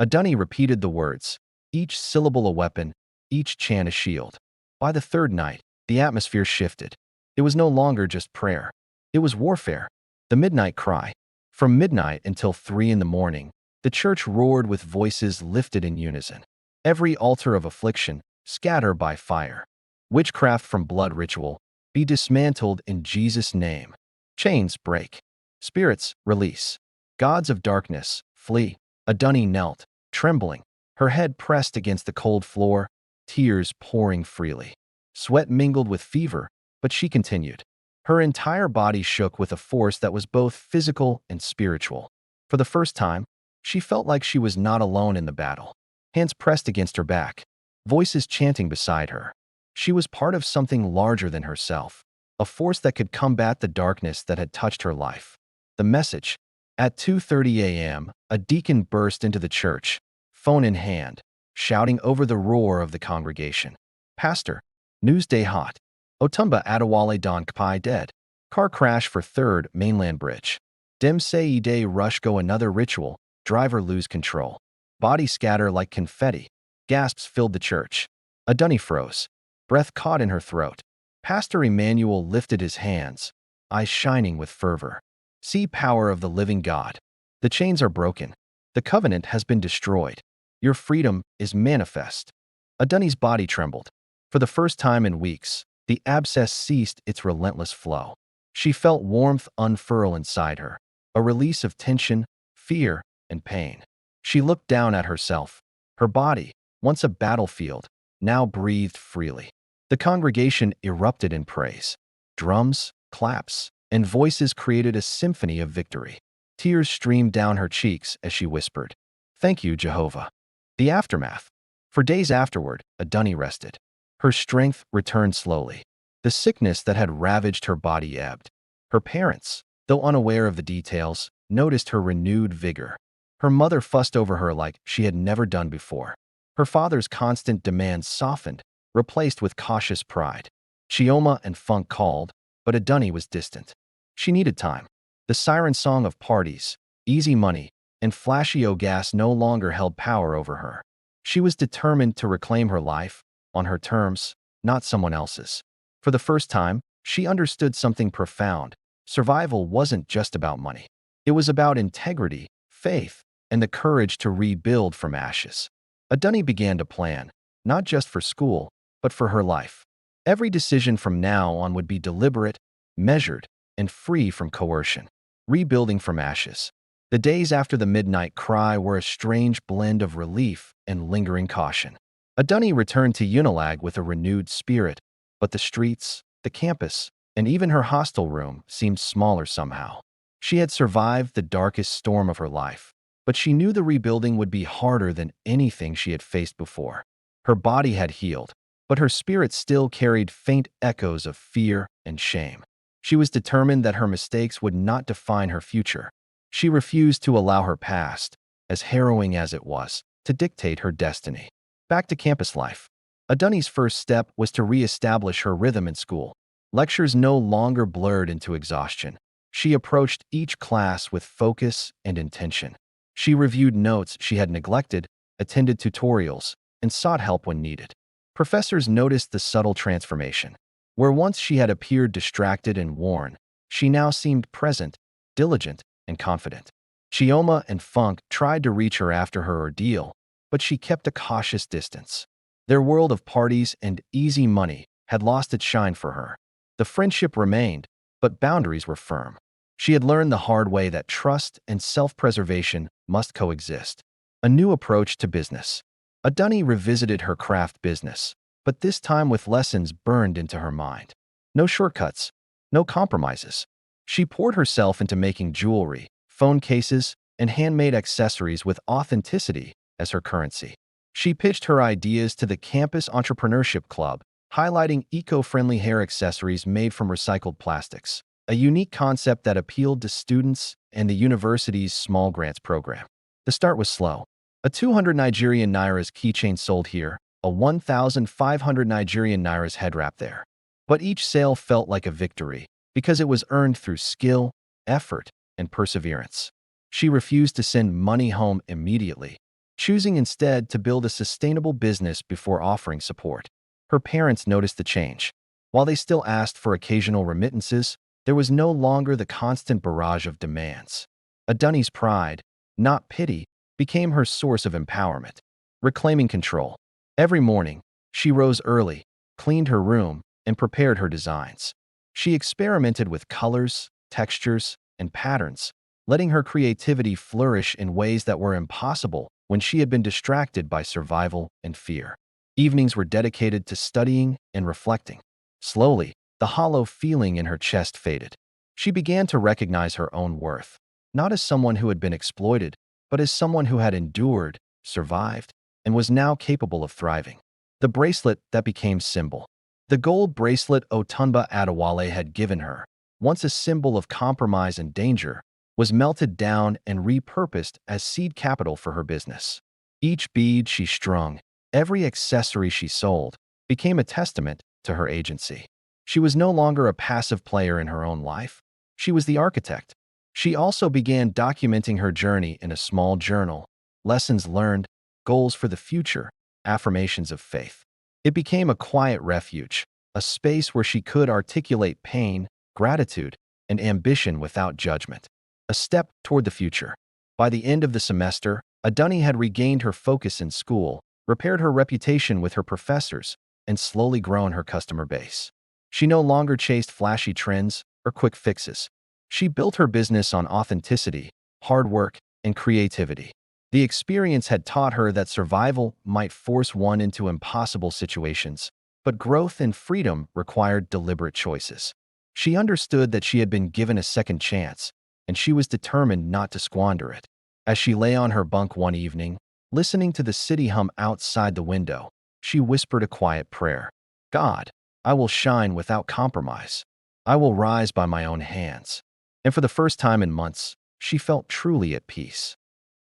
Adunni repeated the words, each syllable a weapon, each chant a shield. By the third night, the atmosphere shifted. It was no longer just prayer. It was warfare. The midnight cry. From midnight until 3 in the morning, the church roared with voices lifted in unison. Every altar of affliction, scatter by fire. Witchcraft from blood ritual, be dismantled in Jesus' name. Chains break. Spirits release. Gods of darkness flee. Adunni knelt, trembling, her head pressed against the cold floor, tears pouring freely. Sweat mingled with fever, but she continued. Her entire body shook with a force that was both physical and spiritual. For the first time, she felt like she was not alone in the battle. Hands pressed against her back, voices chanting beside her. She was part of something larger than herself, a force that could combat the darkness that had touched her life. The message. At 2:30 a.m., a deacon burst into the church, phone in hand, shouting over the roar of the congregation. "Pastor, news day hot. Otumba Adewale Don Kpai dead. Car crash for 3rd Mainland Bridge. Dem say day rush go another ritual, driver lose control. Body scatter like confetti." Gasps filled the church. Adunni froze, breath caught in her throat. Pastor Emmanuel lifted his hands, eyes shining with fervor. "See power of the living God. The chains are broken. The covenant has been destroyed. Your freedom is manifest." Adunni's body trembled. For the first time in weeks, the abscess ceased its relentless flow. She felt warmth unfurl inside her, a release of tension, fear, and pain. She looked down at herself. Her body, once a battlefield, now breathed freely. The congregation erupted in praise. Drums, claps, and voices created a symphony of victory. Tears streamed down her cheeks as she whispered, "Thank you, Jehovah." The aftermath. For days afterward, Adunni rested. Her strength returned slowly. The sickness that had ravaged her body ebbed. Her parents, though unaware of the details, noticed her renewed vigor. Her mother fussed over her like she had never done before. Her father's constant demands softened, replaced with cautious pride. Chioma and Funk called, but Adunni was distant. She needed time. The siren song of parties, easy money, and flashy gas no longer held power over her. She was determined to reclaim her life, on her terms, not someone else's. For the first time, she understood something profound. Survival wasn't just about money. It was about integrity, faith, and the courage to rebuild from ashes. Adunni began to plan, not just for school, but for her life. Every decision from now on would be deliberate, measured, and free from coercion. Rebuilding from ashes. The days after the midnight cry were a strange blend of relief and lingering caution. Adunni returned to Unilag with a renewed spirit, but the streets, the campus, and even her hostel room seemed smaller somehow. She had survived the darkest storm of her life, but she knew the rebuilding would be harder than anything she had faced before. Her body had healed, but her spirit still carried faint echoes of fear and shame. She was determined that her mistakes would not define her future. She refused to allow her past, as harrowing as it was, to dictate her destiny. Back to campus life. Adunni's first step was to re-establish her rhythm in school. Lectures no longer blurred into exhaustion. She approached each class with focus and intention. She reviewed notes she had neglected, attended tutorials, and sought help when needed. Professors noticed the subtle transformation. Where once she had appeared distracted and worn, she now seemed present, diligent, and confident. Chioma and Funk tried to reach her after her ordeal, but she kept a cautious distance. Their world of parties and easy money had lost its shine for her. The friendship remained, but boundaries were firm. She had learned the hard way that trust and self-preservation must coexist. A new approach to business. Adunni revisited her craft business, but this time with lessons burned into her mind. No shortcuts, no compromises. She poured herself into making jewelry, phone cases, and handmade accessories with authenticity as her currency. She pitched her ideas to the campus entrepreneurship club, highlighting eco-friendly hair accessories made from recycled plastics, a unique concept that appealed to students and the university's small grants program. The start was slow. A 200 Nigerian Nairas keychain sold here, a 1,500 Nigerian Nairas head wrap there. But each sale felt like a victory, because it was earned through skill, effort, and perseverance. She refused to send money home immediately, choosing instead to build a sustainable business before offering support. Her parents noticed the change. While they still asked for occasional remittances, there was no longer the constant barrage of demands. Adunni's pride, not pity, became her source of empowerment. Reclaiming control. Every morning, she rose early, cleaned her room, and prepared her designs. She experimented with colors, textures, and patterns, letting her creativity flourish in ways that were impossible when she had been distracted by survival and fear. Evenings were dedicated to studying and reflecting. Slowly, the hollow feeling in her chest faded. She began to recognize her own worth, not as someone who had been exploited, but as someone who had endured, survived, and was now capable of thriving. The bracelet that became symbol. The gold bracelet Otunba Adewale had given her, once a symbol of compromise and danger, was melted down and repurposed as seed capital for her business. Each bead she strung, every accessory she sold, became a testament to her agency. She was no longer a passive player in her own life. She was the architect. She also began documenting her journey in a small journal, lessons learned, goals for the future, affirmations of faith. It became a quiet refuge, a space where she could articulate pain, gratitude, and ambition without judgment. A step toward the future. By the end of the semester, Adunni had regained her focus in school, repaired her reputation with her professors, and slowly grown her customer base. She no longer chased flashy trends or quick fixes. She built her business on authenticity, hard work, and creativity. The experience had taught her that survival might force one into impossible situations, But growth and freedom required deliberate choices. She understood that she had been given a second chance, and she was determined not to squander it. As she lay on her bunk one evening, listening to the city hum outside the window, she whispered a quiet prayer. God, I will shine without compromise. I will rise by my own hands. And for the first time in months, she felt truly at peace.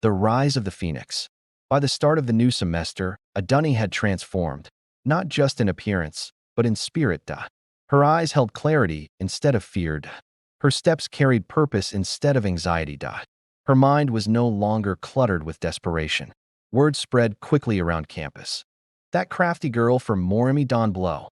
The rise of the phoenix. By the start of the new semester, Adunni had transformed, not just in appearance, but in spirit. Her eyes held clarity instead of fear. Her steps carried purpose instead of anxiety. Her mind was no longer cluttered with desperation. Word spread quickly around campus. That crafty girl from Moremi Don Blow.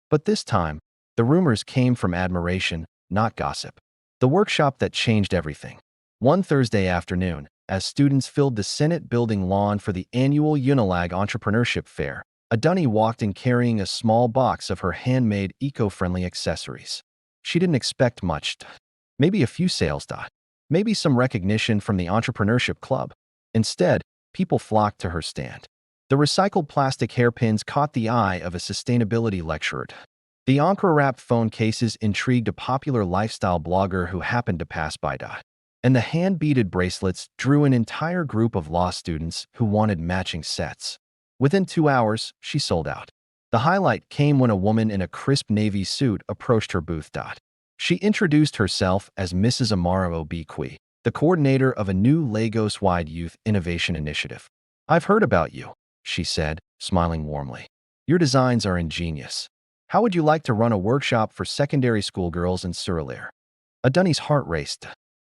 But this time, the rumors came from admiration, not gossip. The workshop that changed everything. One Thursday afternoon, as students filled the Senate building lawn for the annual Unilag Entrepreneurship Fair, Adunni walked in carrying a small box of her handmade, eco-friendly accessories. She didn't expect much. Maybe a few sales. Maybe some recognition from the entrepreneurship club. Instead, people flocked to her stand. The recycled plastic hairpins caught the eye of a sustainability lecturer. The Encre-wrapped phone cases intrigued a popular lifestyle blogger who happened to pass by. And the hand-beaded bracelets drew an entire group of law students who wanted matching sets. Within 2 hours, she sold out. The highlight came when a woman in a crisp navy suit approached her booth. She introduced herself as Mrs. Amara Obiqui, the coordinator of a new Lagos-wide youth innovation initiative. I've heard about you, she said, smiling warmly. Your designs are ingenious. How would you like to run a workshop for secondary school girls in Surulere? Adunni's heart raced.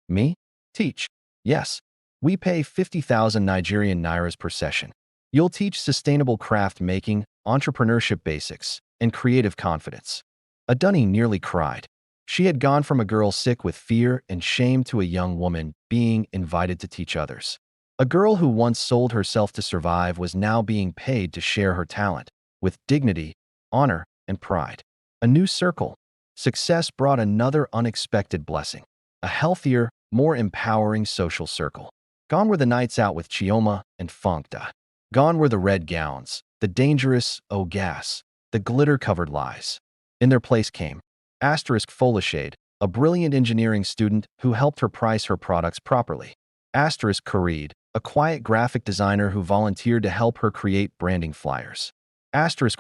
Me? Teach. Yes. We pay 50,000 Nigerian nairas per session. You'll teach sustainable craft making, entrepreneurship basics, and creative confidence. Adunni nearly cried. She had gone from a girl sick with fear and shame to a young woman being invited to teach others. A girl who once sold herself to survive was now being paid to share her talent, with dignity, honor, and pride. A new circle. Success brought another unexpected blessing. A healthier, more empowering social circle. Gone were the nights out with Chioma and Funkda. Gone were the red gowns, the dangerous, oh gas, the glitter-covered lies. In their place came Foliashade, a brilliant engineering student who helped her price her products properly. Khalid, a quiet graphic designer who volunteered to help her create branding flyers.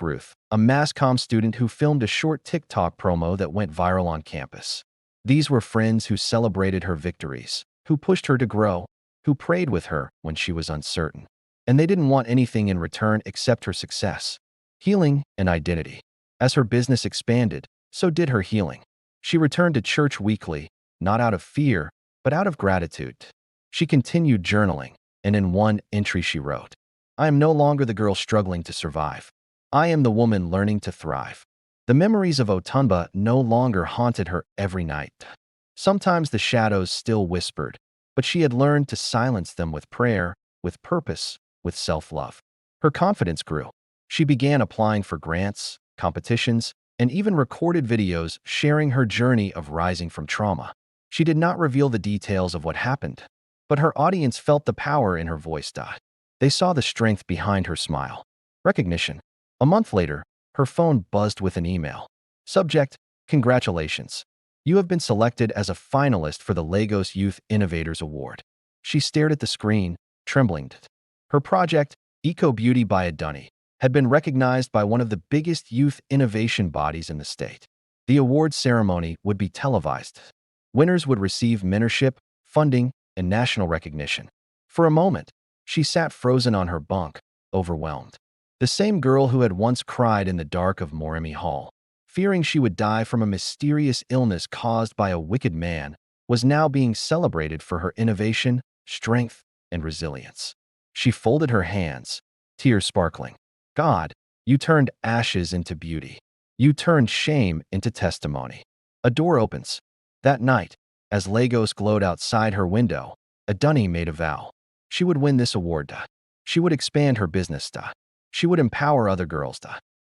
Ruth, a mass comm student who filmed a short TikTok promo that went viral on campus. These were friends who celebrated her victories, who pushed her to grow, who prayed with her when she was uncertain. And they didn't want anything in return except her success, healing, and identity. As her business expanded, so did her healing. She returned to church weekly, not out of fear, but out of gratitude. She continued journaling, and in one entry she wrote, I am no longer the girl struggling to survive. I am the woman learning to thrive. The memories of Otunba no longer haunted her every night. Sometimes the shadows still whispered, but she had learned to silence them with prayer, with purpose, with self-love. Her confidence grew. She began applying for grants, competitions, and even recorded videos sharing her journey of rising from trauma. She did not reveal the details of what happened, but her audience felt the power in her voice. They saw the strength behind her smile. Recognition. A month later, her phone buzzed with an email. Subject, congratulations. You have been selected as a finalist for the Lagos Youth Innovators Award. She stared at the screen, trembling. Her project, Eco Beauty by Adunni, had been recognized by one of the biggest youth innovation bodies in the state. The award ceremony would be televised. Winners would receive mentorship, funding, and national recognition. For a moment, she sat frozen on her bunk, overwhelmed. The same girl who had once cried in the dark of Moremi Hall, fearing she would die from a mysterious illness caused by a wicked man, was now being celebrated for her innovation, strength, and resilience. She folded her hands, tears sparkling. God, you turned ashes into beauty. You turned shame into testimony. A door opens. That night, as Lagos glowed outside her window, Adunni made a vow. She would win this award. She would expand her business. She would empower other girls.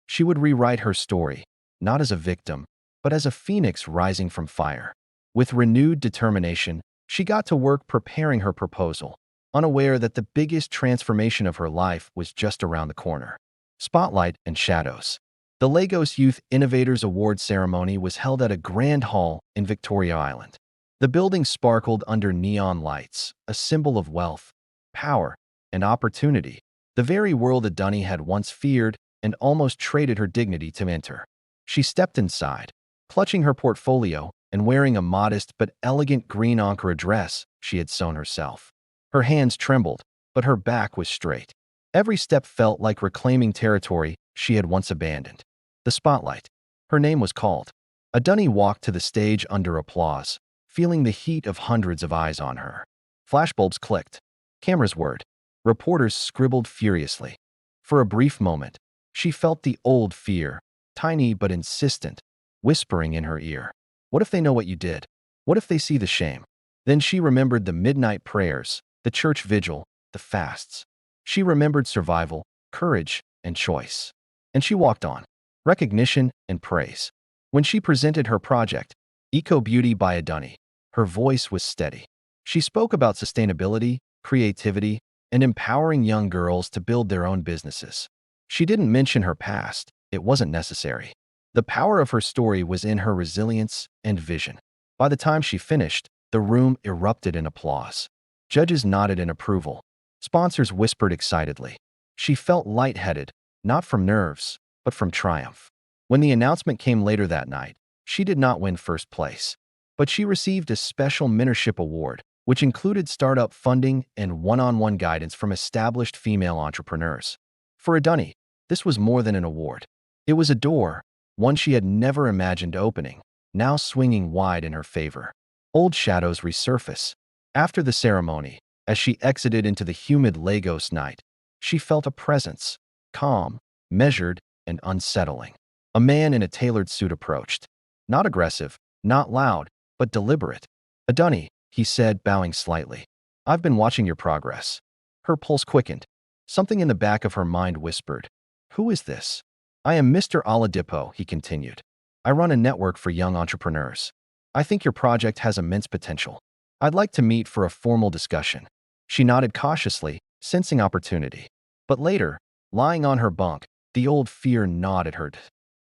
She would rewrite her story, not as a victim, but as a phoenix rising from fire. With renewed determination, she got to work preparing her proposal, unaware that the biggest transformation of her life was just around the corner. Spotlight and shadows. The Lagos Youth Innovators Award ceremony was held at a grand hall in Victoria Island. The building sparkled under neon lights, a symbol of wealth, power, and opportunity, the very world Adunni had once feared and almost traded her dignity to enter. She stepped inside, clutching her portfolio and wearing a modest but elegant green Ankara dress she had sewn herself. Her hands trembled, but her back was straight. Every step felt like reclaiming territory she had once abandoned. The spotlight. Her name was called. Adunni walked to the stage under applause, feeling the heat of hundreds of eyes on her. Flashbulbs clicked. Cameras whirred. Reporters scribbled furiously. For a brief moment, she felt the old fear, tiny but insistent, whispering in her ear. What if they know what you did? What if they see the shame? Then she remembered the midnight prayers, the church vigil, the fasts. She remembered survival, courage, and choice. And she walked on. Recognition and praise. When she presented her project, Eco Beauty by Adunni, her voice was steady. She spoke about sustainability, creativity, and empowering young girls to build their own businesses. She didn't mention her past. It wasn't necessary. The power of her story was in her resilience and vision. By the time she finished, the room erupted in applause. Judges nodded in approval. Sponsors whispered excitedly. She felt lightheaded, not from nerves, but from triumph. When the announcement came later that night, she did not win first place, but she received a special mentorship award, which included startup funding and one-on-one guidance from established female entrepreneurs. For Adunni, this was more than an award. It was a door, one she had never imagined opening, now swinging wide in her favor. Old shadows resurface. After the ceremony, as she exited into the humid Lagos night, she felt a presence, calm, measured, and unsettling. A man in a tailored suit approached. Not aggressive, not loud, but deliberate. Adunni, he said, bowing slightly. I've been watching your progress. Her pulse quickened. Something in the back of her mind whispered. Who is this? I am Mr. Oladipo, he continued. I run a network for young entrepreneurs. I think your project has immense potential. I'd like to meet for a formal discussion. She nodded cautiously, sensing opportunity. But later, lying on her bunk, the old fear gnawed at her.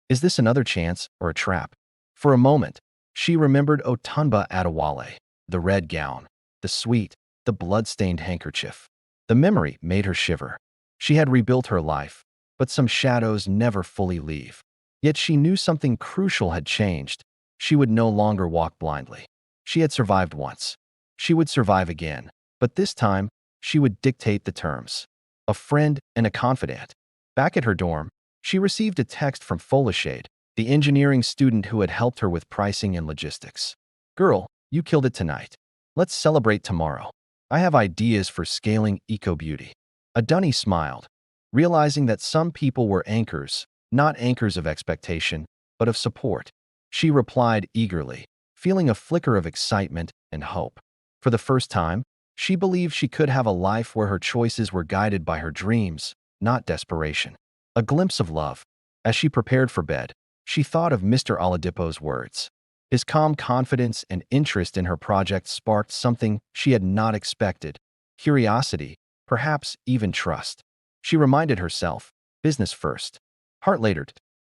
Is this another chance or a trap? For a moment, she remembered Otunba Adewale, the red gown, the sweet, the blood-stained handkerchief. The memory made her shiver. She had rebuilt her life, but some shadows never fully leave. Yet she knew something crucial had changed. She would no longer walk blindly. She had survived once. She would survive again, but this time, she would dictate the terms. A friend and a confidant. Back at her dorm, she received a text from Folashade, the engineering student who had helped her with pricing and logistics. Girl, you killed it tonight. Let's celebrate tomorrow. I have ideas for scaling Eco Beauty. Adunni smiled, realizing that some people were anchors, not anchors of expectation, but of support. She replied eagerly, feeling a flicker of excitement and hope. For the first time, she believed she could have a life where her choices were guided by her dreams, not desperation. A glimpse of love. As she prepared for bed, she thought of Mr. Oladipo's words. His calm confidence and interest in her project sparked something she had not expected. Curiosity, perhaps even trust. She reminded herself, business first, heart later.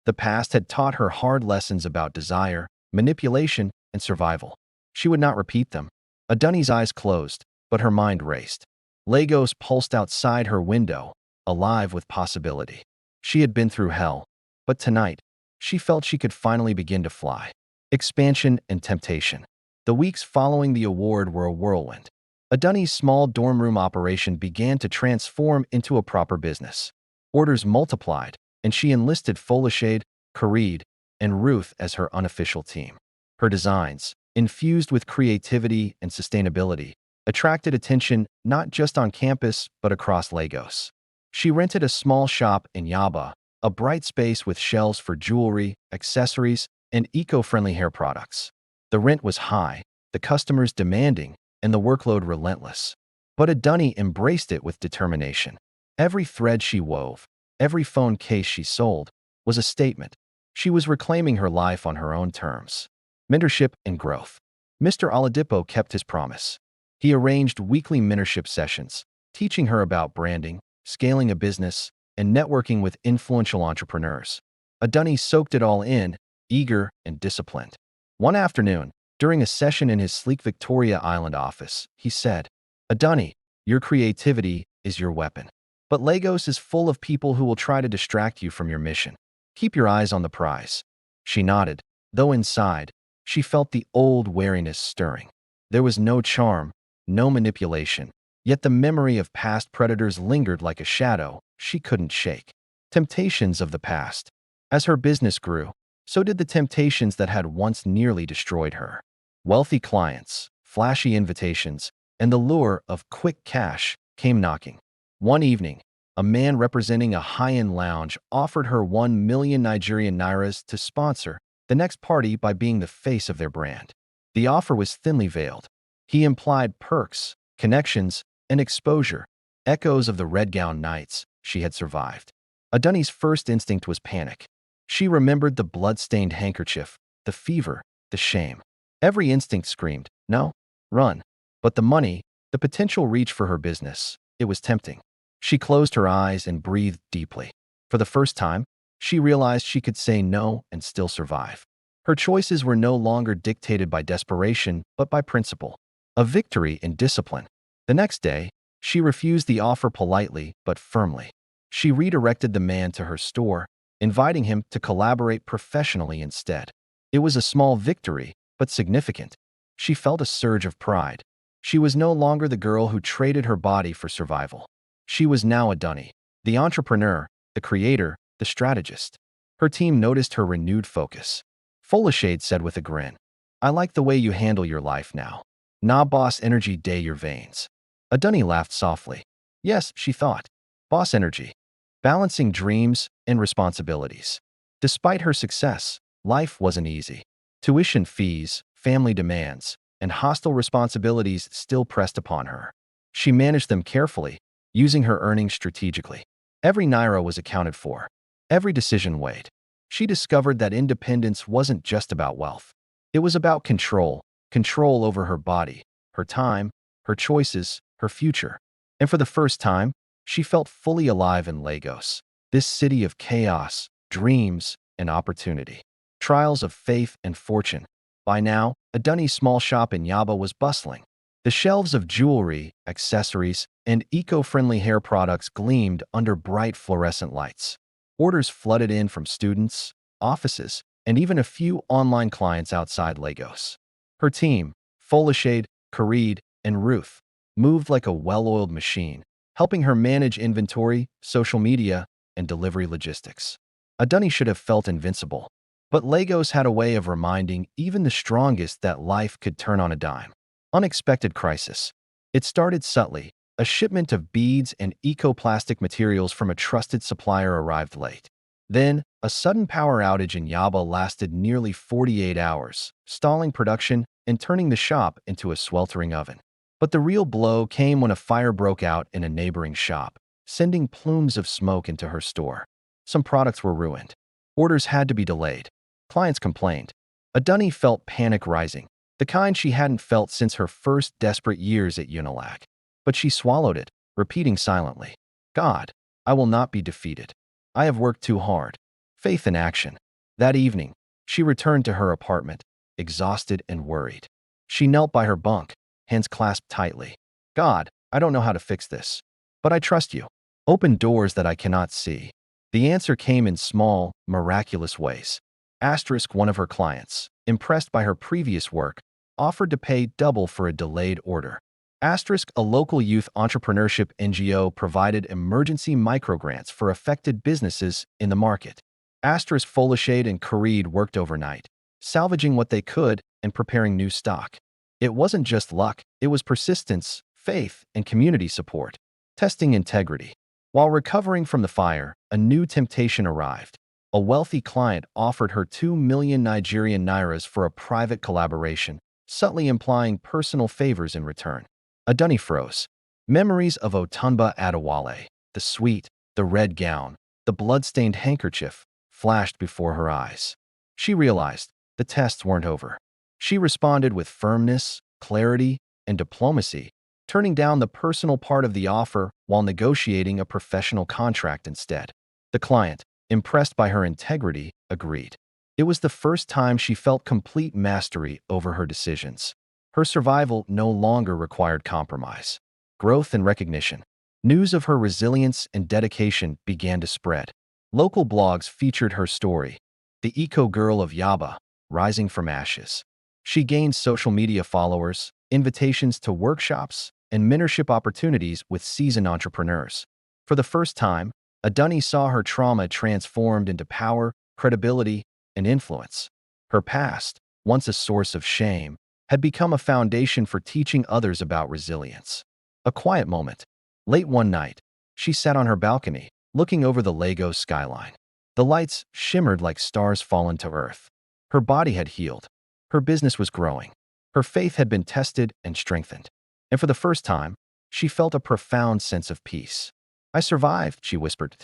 The past had taught her hard lessons about desire, manipulation, and survival. She would not repeat them. Adunni's eyes closed, but her mind raced. Lagos pulsed outside her window, alive with possibility. She had been through hell, but tonight, she felt she could finally begin to fly. Expansion and temptation. The weeks following the award were a whirlwind. Adunni's small dorm room operation began to transform into a proper business. Orders multiplied, and she enlisted Folashade, Khalid, and Ruth as her unofficial team. Her designs, infused with creativity and sustainability, attracted attention not just on campus but across Lagos. She rented a small shop in Yaba, a bright space with shelves for jewelry, accessories, and eco-friendly hair products. The rent was high, the customers demanding, and the workload relentless. But Adunni embraced it with determination. Every thread she wove, every phone case she sold, was a statement. She was reclaiming her life on her own terms. Mentorship and growth. Mr. Oladipo kept his promise. He arranged weekly mentorship sessions, teaching her about branding, scaling a business, and networking with influential entrepreneurs. Adunni soaked it all in, eager and disciplined. One afternoon, during a session in his sleek Victoria Island office, he said, "Adunni, your creativity is your weapon. But Lagos is full of people who will try to distract you from your mission. Keep your eyes on the prize." She nodded, though inside, she felt the old wariness stirring. There was no charm, no manipulation, yet the memory of past predators lingered like a shadow she couldn't shake. Temptations of the past. As her business grew, so did the temptations that had once nearly destroyed her. Wealthy clients, flashy invitations, and the lure of quick cash came knocking. One evening, a man representing a high-end lounge offered her 1 million Nigerian nairas to sponsor the next party by being the face of their brand. The offer was thinly veiled. He implied perks, connections, and exposure, echoes of the red gown nights she had survived. Adunni's first instinct was panic. She remembered the blood-stained handkerchief, the fever, the shame. Every instinct screamed, "No, run." But the money, the potential reach for her business, it was tempting. She closed her eyes and breathed deeply. For the first time, she realized she could say no and still survive. Her choices were no longer dictated by desperation, but by principle. A victory in discipline. The next day, she refused the offer politely but firmly. She redirected the man to her store, inviting him to collaborate professionally instead. It was a small victory, but significant. She felt a surge of pride. She was no longer the girl who traded her body for survival. She was now Adunni, the entrepreneur, the creator, the strategist. Her team noticed her renewed focus. Folashade said with a grin, "I like the way you handle your life now. Nah, boss energy day your veins." Adunni laughed softly. Yes, she thought. Boss energy. Balancing dreams and responsibilities. Despite her success, life wasn't easy. Tuition fees, family demands, and hostile responsibilities still pressed upon her. She managed them carefully, using her earnings strategically. Every naira was accounted for. Every decision weighed. She discovered that independence wasn't just about wealth. It was about control, control over her body, her time, her choices, her future. And for the first time, she felt fully alive in Lagos, this city of chaos, dreams, and opportunity. Trials of faith and fortune. By now, Adunni's small shop in Yaba was bustling. The shelves of jewelry, accessories, and eco-friendly hair products gleamed under bright fluorescent lights. Orders flooded in from students, offices, and even a few online clients outside Lagos. Her team, Folashade, Khalid, and Ruth, moved like a well-oiled machine, helping her manage inventory, social media, and delivery logistics. Adunni should have felt invincible, but Lagos had a way of reminding even the strongest that life could turn on a dime. Unexpected crisis. It started subtly. A shipment of beads and eco-plastic materials from a trusted supplier arrived late. Then, a sudden power outage in Yaba lasted nearly 48 hours, stalling production and turning the shop into a sweltering oven. But the real blow came when a fire broke out in a neighboring shop, sending plumes of smoke into her store. Some products were ruined. Orders had to be delayed. Clients complained. Adunni felt panic rising, the kind she hadn't felt since her first desperate years at Unilag. But she swallowed it, repeating silently, "God, I will not be defeated. I have worked too hard." Faith in action. That evening, she returned to her apartment, exhausted and worried. She knelt by her bunk, hands clasped tightly. "God, I don't know how to fix this, but I trust you. Open doors that I cannot see." The answer came in small, miraculous ways. Asterisk, one of her clients, impressed by her previous work, offered to pay double for a delayed order. Asterisk, a local youth entrepreneurship NGO provided emergency microgrants for affected businesses in the market. Asterisk, Folashade and Khalid worked overnight, salvaging what they could and preparing new stock. It wasn't just luck, it was persistence, faith, and community support. Testing integrity. While recovering from the fire, a new temptation arrived. A wealthy client offered her 2 million Nigerian nairas for a private collaboration, subtly implying personal favors in return. Adunni froze. Memories of Otunba Adewale, the suite, the red gown, the blood-stained handkerchief, flashed before her eyes. She realized the tests weren't over. She responded with firmness, clarity, and diplomacy, turning down the personal part of the offer while negotiating a professional contract instead. The client, impressed by her integrity, agreed. It was the first time she felt complete mastery over her decisions. Her survival no longer required compromise. Growth and recognition. News of her resilience and dedication began to spread. Local blogs featured her story, the eco girl of Yaba, rising from ashes. She gained social media followers, invitations to workshops, and mentorship opportunities with seasoned entrepreneurs. For the first time, Adunni saw her trauma transformed into power, credibility, and influence. Her past, once a source of shame, had become a foundation for teaching others about resilience. A quiet moment. Late one night, she sat on her balcony, looking over the Lagos skyline. The lights shimmered like stars fallen to earth. Her body had healed. Her business was growing. Her faith had been tested and strengthened. And for the first time, she felt a profound sense of peace. I survived, she whispered.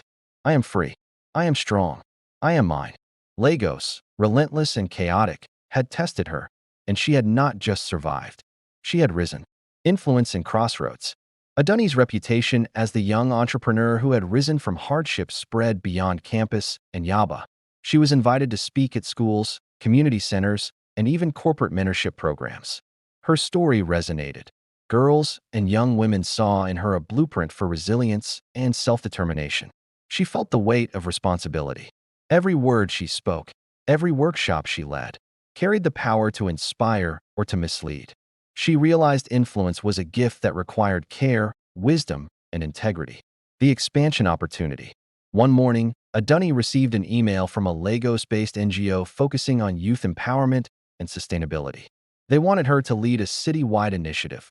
I am free. I am strong. I am mine. Lagos, relentless and chaotic, had tested her, and she had not just survived. She had risen. Influence and crossroads. Adunni's reputation as the young entrepreneur who had risen from hardship spread beyond campus and Yaba. She was invited to speak at schools, community centers, and even corporate mentorship programs. Her story resonated. Girls and young women saw in her a blueprint for resilience and self-determination. She felt the weight of responsibility. Every word she spoke, every workshop she led, carried the power to inspire or to mislead. She realized influence was a gift that required care, wisdom, and integrity. The expansion opportunity. One morning, Adunni received an email from a Lagos-based NGO focusing on youth empowerment and sustainability. They wanted her to lead a city-wide initiative,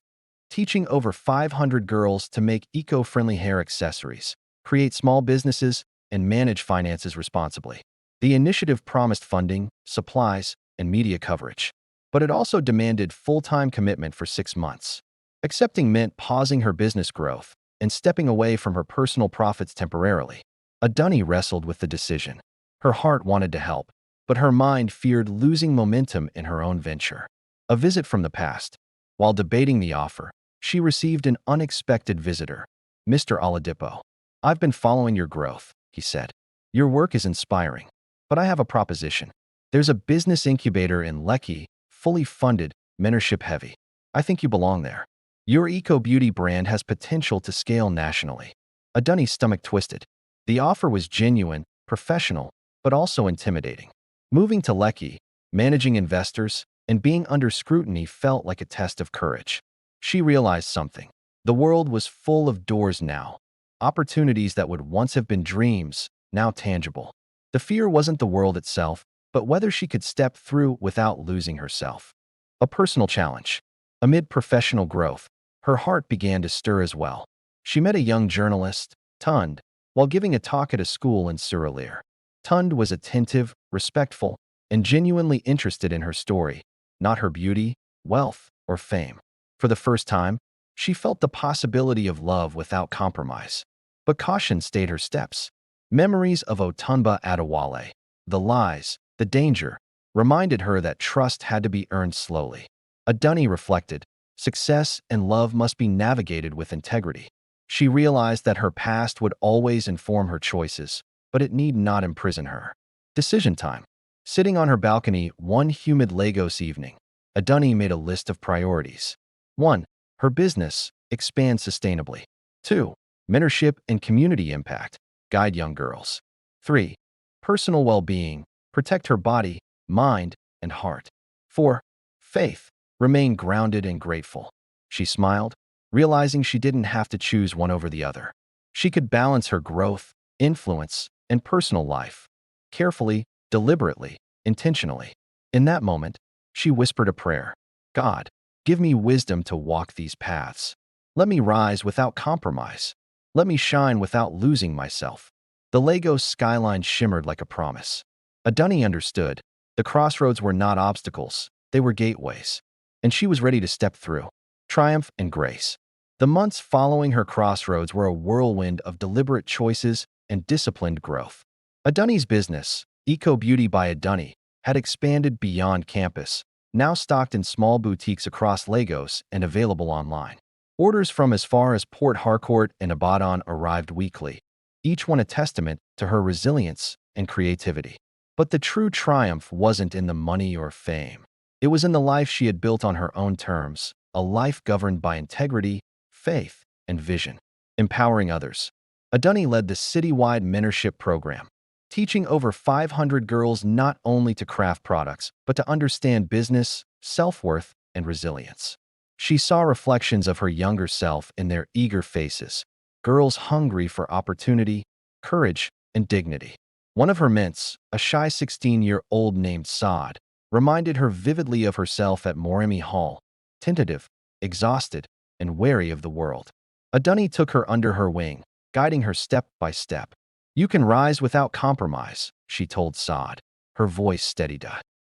teaching over 500 girls to make eco-friendly hair accessories, create small businesses, and manage finances responsibly. The initiative promised funding, supplies, and media coverage, but it also demanded full-time commitment for 6 months. Accepting meant pausing her business growth and stepping away from her personal profits temporarily. Adunni wrestled with the decision. Her heart wanted to help, but her mind feared losing momentum in her own venture. A visit from the past. While debating the offer, she received an unexpected visitor, Mr. Oladipo. I've been following your growth, he said. Your work is inspiring, but I have a proposition. There's a business incubator in Lekki, fully funded, mentorship heavy. I think you belong there. Your eco-beauty brand has potential to scale nationally. Adunni's stomach twisted. The offer was genuine, professional, but also intimidating. Moving to Lekki, managing investors, and being under scrutiny felt like a test of courage. She realized something. The world was full of doors now. Opportunities that would once have been dreams, now tangible. The fear wasn't the world itself, but whether she could step through without losing herself. A personal challenge. Amid professional growth, her heart began to stir as well. She met a young journalist, Tund, while giving a talk at a school in Surulere. Tund was attentive, respectful, and genuinely interested in her story, not her beauty, wealth, or fame. For the first time, she felt the possibility of love without compromise. But caution stayed her steps. Memories of Otunba Adewale, the lies, the danger, reminded her that trust had to be earned slowly. Adunni reflected, success and love must be navigated with integrity. She realized that her past would always inform her choices, but it need not imprison her. Decision time. Sitting on her balcony one humid Lagos evening, Adunni made a list of priorities. 1. Her business, expand sustainably. 2. Mentorship and community impact, guide young girls. 3. Personal well-being, protect her body, mind, and heart. 4. Faith, remain grounded and grateful. She smiled, realizing she didn't have to choose one over the other. She could balance her growth, influence, and personal life, carefully, deliberately, intentionally. In that moment, she whispered a prayer. God, give me wisdom to walk these paths. Let me rise without compromise. Let me shine without losing myself. The Lagos skyline shimmered like a promise. Adunni understood. The crossroads were not obstacles, they were gateways. And she was ready to step through. Triumph and grace. The months following her crossroads were a whirlwind of deliberate choices and disciplined growth. Adunni's business, Eco Beauty by Adunni, had expanded beyond campus, now stocked in small boutiques across Lagos and available online. Orders from as far as Port Harcourt and Ibadan arrived weekly, each one a testament to her resilience and creativity. But the true triumph wasn't in the money or fame. It was in the life she had built on her own terms, a life governed by integrity, faith, and vision. Empowering others. Adunni led the citywide mentorship program, teaching over 500 girls not only to craft products, but to understand business, self-worth, and resilience. She saw reflections of her younger self in their eager faces, girls hungry for opportunity, courage, and dignity. One of her ments, a shy 16-year-old named Saad, reminded her vividly of herself at Moremi Hall, tentative, exhausted, and wary of the world. Adunni took her under her wing, guiding her step by step. "You can rise without compromise," she told Saad, her voice steadied.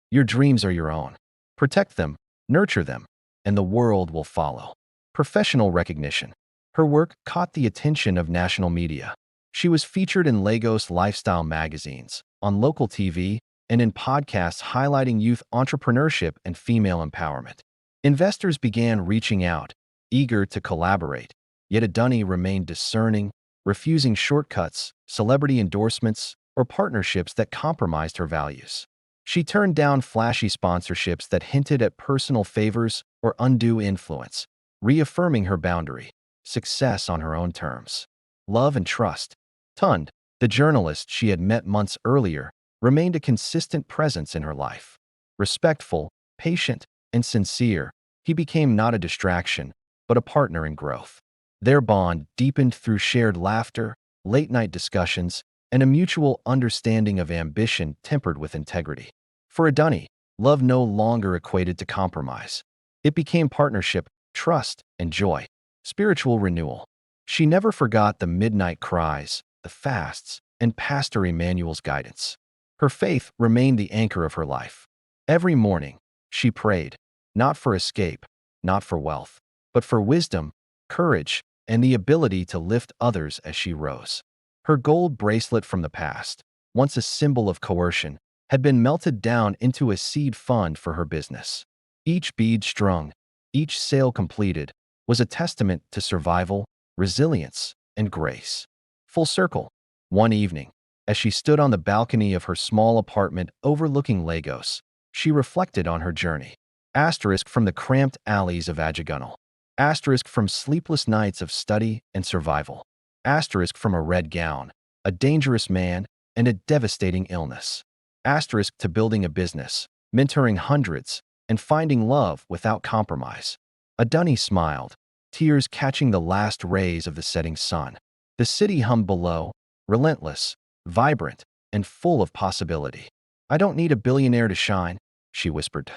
"Your dreams are your own. Protect them, nurture them, and the world will follow." Professional recognition. Her work caught the attention of national media. She was featured in Lagos lifestyle magazines, on local TV, and in podcasts highlighting youth entrepreneurship and female empowerment. Investors began reaching out, eager to collaborate, yet Adunni remained discerning, refusing shortcuts, celebrity endorsements, or partnerships that compromised her values. She turned down flashy sponsorships that hinted at personal favors or undue influence, reaffirming her boundary: success on her own terms. Love and trust. Tund, the journalist she had met months earlier, remained a consistent presence in her life. Respectful, patient, and sincere, he became not a distraction, but a partner in growth. Their bond deepened through shared laughter, late-night discussions, and a mutual understanding of ambition tempered with integrity. For Adunni, love no longer equated to compromise. It became partnership, trust, and joy, spiritual renewal. She never forgot the midnight cries, the fasts, and Pastor Emmanuel's guidance. Her faith remained the anchor of her life. Every morning, she prayed, not for escape, not for wealth, but for wisdom, courage, and the ability to lift others as she rose. Her gold bracelet from the past, once a symbol of coercion, had been melted down into a seed fund for her business. Each bead strung, each sale completed, was a testament to survival, resilience, and grace. Full circle. One evening, as she stood on the balcony of her small apartment overlooking Lagos, she reflected on her journey. Asterisk from the cramped alleys of Ajegunle. Asterisk from sleepless nights of study and survival. Asterisk from a red gown, a dangerous man, and a devastating illness. Asterisk to building a business, mentoring hundreds, and finding love without compromise. Adunni smiled, tears catching the last rays of the setting sun. The city hummed below, relentless, vibrant, and full of possibility. "I don't need a billionaire to shine," she whispered.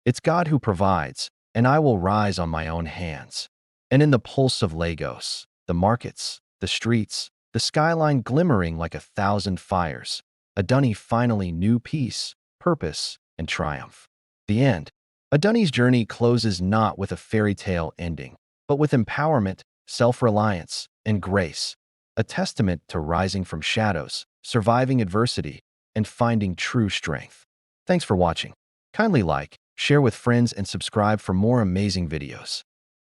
"It's God who provides, and I will rise on my own hands." And in the pulse of Lagos, the markets, the streets, the skyline glimmering like 1,000 fires, Adunni finally knew peace, purpose, and triumph. The end. Adunni's journey closes not with a fairy tale ending, but with empowerment, self-reliance, and grace, a testament to rising from shadows, surviving adversity, and finding true strength. Thanks for watching. Kindly like, share with friends, and subscribe for more amazing videos.